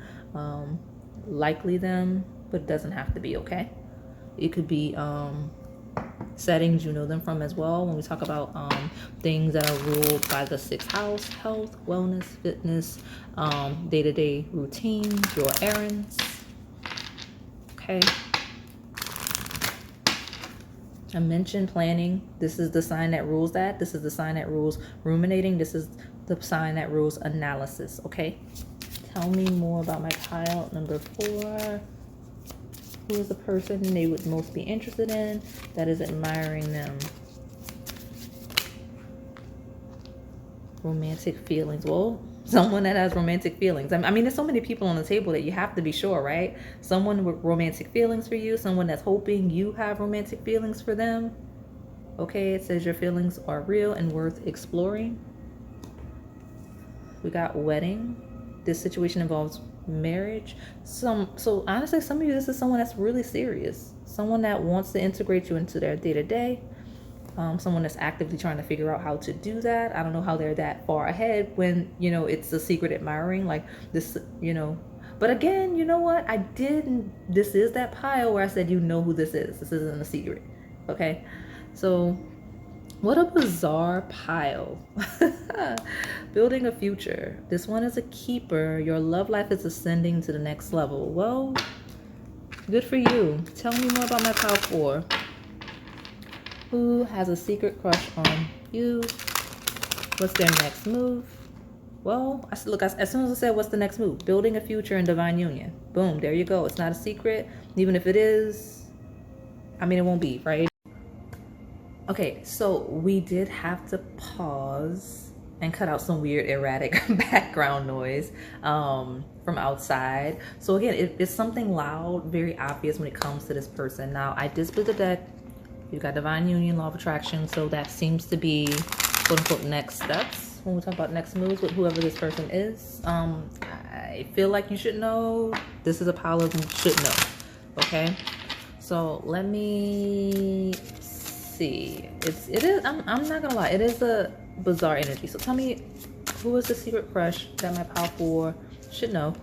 likely them, but it doesn't have to be, okay? It could be settings you know them from as well. When we talk about things that are ruled by the 6th house: health, wellness, fitness, day-to-day routines, your errands, okay? I mentioned planning. This is the sign that rules that. This is the sign that rules ruminating. This is the sign that rules analysis, okay? Tell me more about my pile number 4. Who is the person they would most be interested in that is admiring them? Romantic feelings. Well, someone that has romantic feelings. I mean, there's so many people on the table that you have to be sure, right? Someone with romantic feelings for you, someone that's hoping you have romantic feelings for them. Okay, it says your feelings are real and worth exploring. We got wedding. This situation involves marriage. So honestly, some of you, this is someone that's really serious. Someone that wants to integrate you into their day-to-day. Someone that's actively trying to figure out how to do that. I don't know how they're that far ahead when, you know, it's a secret admiring like this, you know. But again, you know what? This is that pile where I said, you know who this is. This isn't a secret. Okay. So what a bizarre pile. Building a future. This one is a keeper. Your love life is ascending to the next level. Well, good for you. Tell me more about my pile 4. Who has a secret crush on you? What's their next move? Well, look, as soon as I said, what's the next move? Building a future in divine union. Boom, there you go. It's not a secret. Even if it is, I mean, it won't be, right? Okay, so we did have to pause and cut out some weird erratic background noise from outside. So again, it's something loud, very obvious when it comes to this person. Now, I did split the deck. You've got divine union, law of attraction. So that seems to be quote unquote next steps when we talk about next moves with whoever this person is. I feel like you should know. This is a pile of should know. Okay. So let me see. It is I'm not gonna lie, it is a bizarre energy. So tell me, who is the secret crush that my pile 4 should know?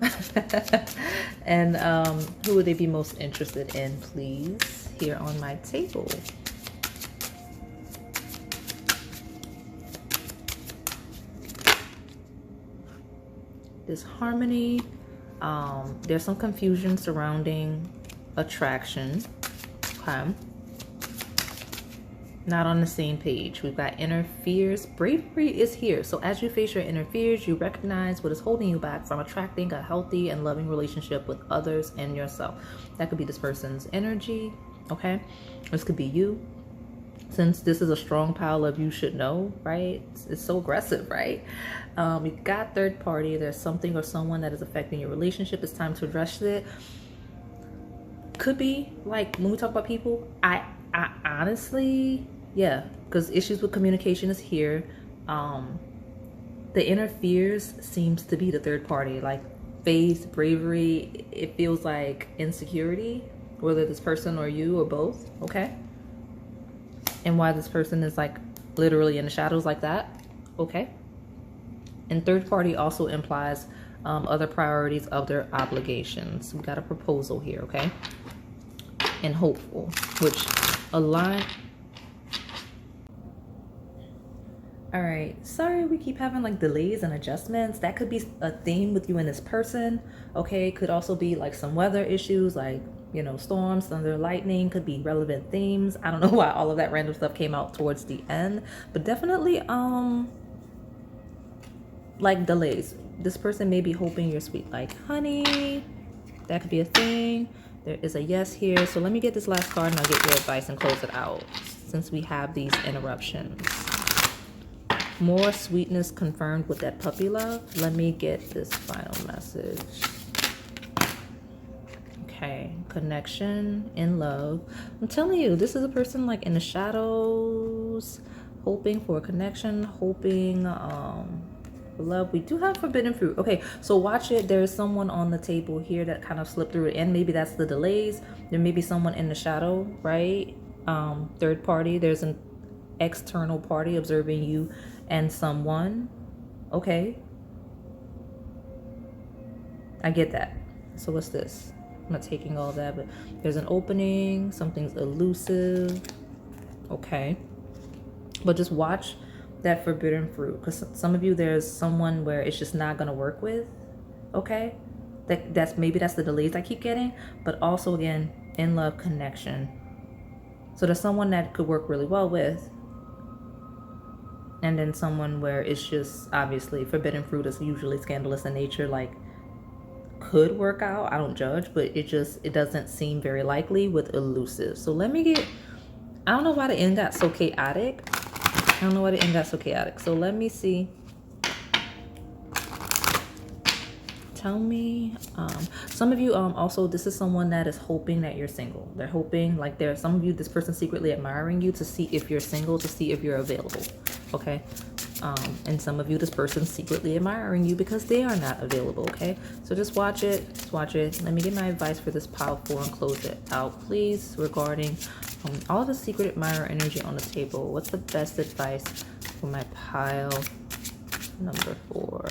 And who would they be most interested in, please? Here on my table. This harmony. There's some confusion surrounding attraction. Okay. Not on the same page. We've got inner fears. Bravery is here. So as you face your inner fears, you recognize what is holding you back from attracting a healthy and loving relationship with others and yourself. That could be this person's energy. Okay, this could be you. Since this is a strong pile of you should know, right? It's so aggressive, right? You got third party. There's something or someone that is affecting your relationship. It's time to address it. Could be like when we talk about people, I honestly, yeah, because issues with communication is here. The inner fears seems to be the third party, like faith, bravery. It feels like insecurity, whether this person or you or both, okay? And why this person is like literally in the shadows like that, okay? And third party also implies other priorities of their obligations. We got a proposal here, okay? And hopeful, which align. All right, sorry we keep having like delays and adjustments. That could be a theme with you and this person, okay? Could also be like some weather issues, like, you know, storms, thunder, lightning, could be relevant themes. I don't know why all of that random stuff came out towards the end, but definitely like delays. This person may be hoping you're sweet like honey. That could be a thing. There is a yes here. So let me get this last card and I'll get your advice and close it out since we have these interruptions. More sweetness confirmed with that puppy love. Let me get this final message. Okay, connection in love. I'm telling you, this is a person like in the shadows, hoping for a connection, hoping love. We do have forbidden fruit. Okay, so watch it. There's someone on the table here that kind of slipped through it, and maybe that's the delays. There may be someone in the shadow, right? Third party. There's an external party observing you and someone. Okay, I get that. So what's this? I'm not taking all that, but there's an opening. Something's elusive. Okay, but just watch that forbidden fruit, because some of you, there's someone where it's just not gonna work with. Okay, that's maybe that's the delays I keep getting, but also again in love connection. So there's someone that could work really well with, and then someone where it's just obviously forbidden fruit is usually scandalous in nature, like could work out. I don't judge, but it doesn't seem very likely with elusive. So let me get, I don't know why the end got so chaotic. I don't know why the end got so chaotic. So let me see. Tell me, some of you also, this is someone that is hoping that you're single. They're hoping, like there's some of you, this person secretly admiring you to see if you're single, to see if you're available. Okay. And some of you, this person's secretly admiring you because they are not available. Okay. So just watch it. Just watch it. Let me get my advice for this pile 4 and close it out, please, regarding all the secret admirer energy on the table. What's the best advice for my pile number 4?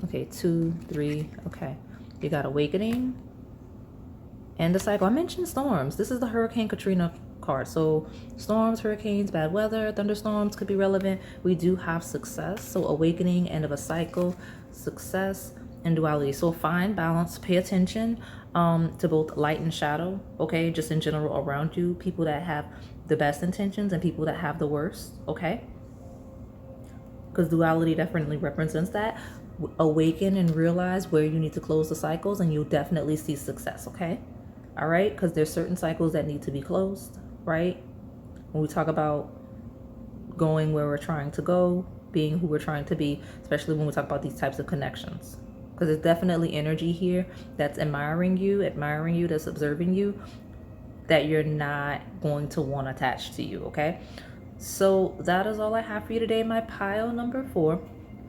Okay, 2, 3. Okay, you got awakening and the cycle. I mentioned storms. This is the Hurricane Katrina card. So storms, hurricanes, bad weather, thunderstorms could be relevant. We do have success. So awakening, end of a cycle, success, and duality. So find balance, pay attention to both light and shadow. Okay, just in general around you, people that have the best intentions and people that have the worst. Okay, because duality definitely represents that. Awaken and realize where you need to close the cycles, and you'll definitely see success. Okay, all right, because there's certain cycles that need to be closed, right? When we talk about going where we're trying to go, being who we're trying to be, especially when we talk about these types of connections, because there's definitely energy here that's admiring you, that's observing you, that you're not going to want attached to you. Okay, so that is all I have for you today, my pile number 4.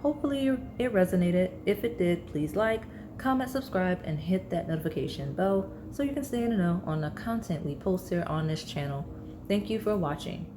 Hopefully it resonated. If it did, please like, comment, subscribe, and hit that notification bell so you can stay in the know on the content we post here on this channel. Thank you for watching.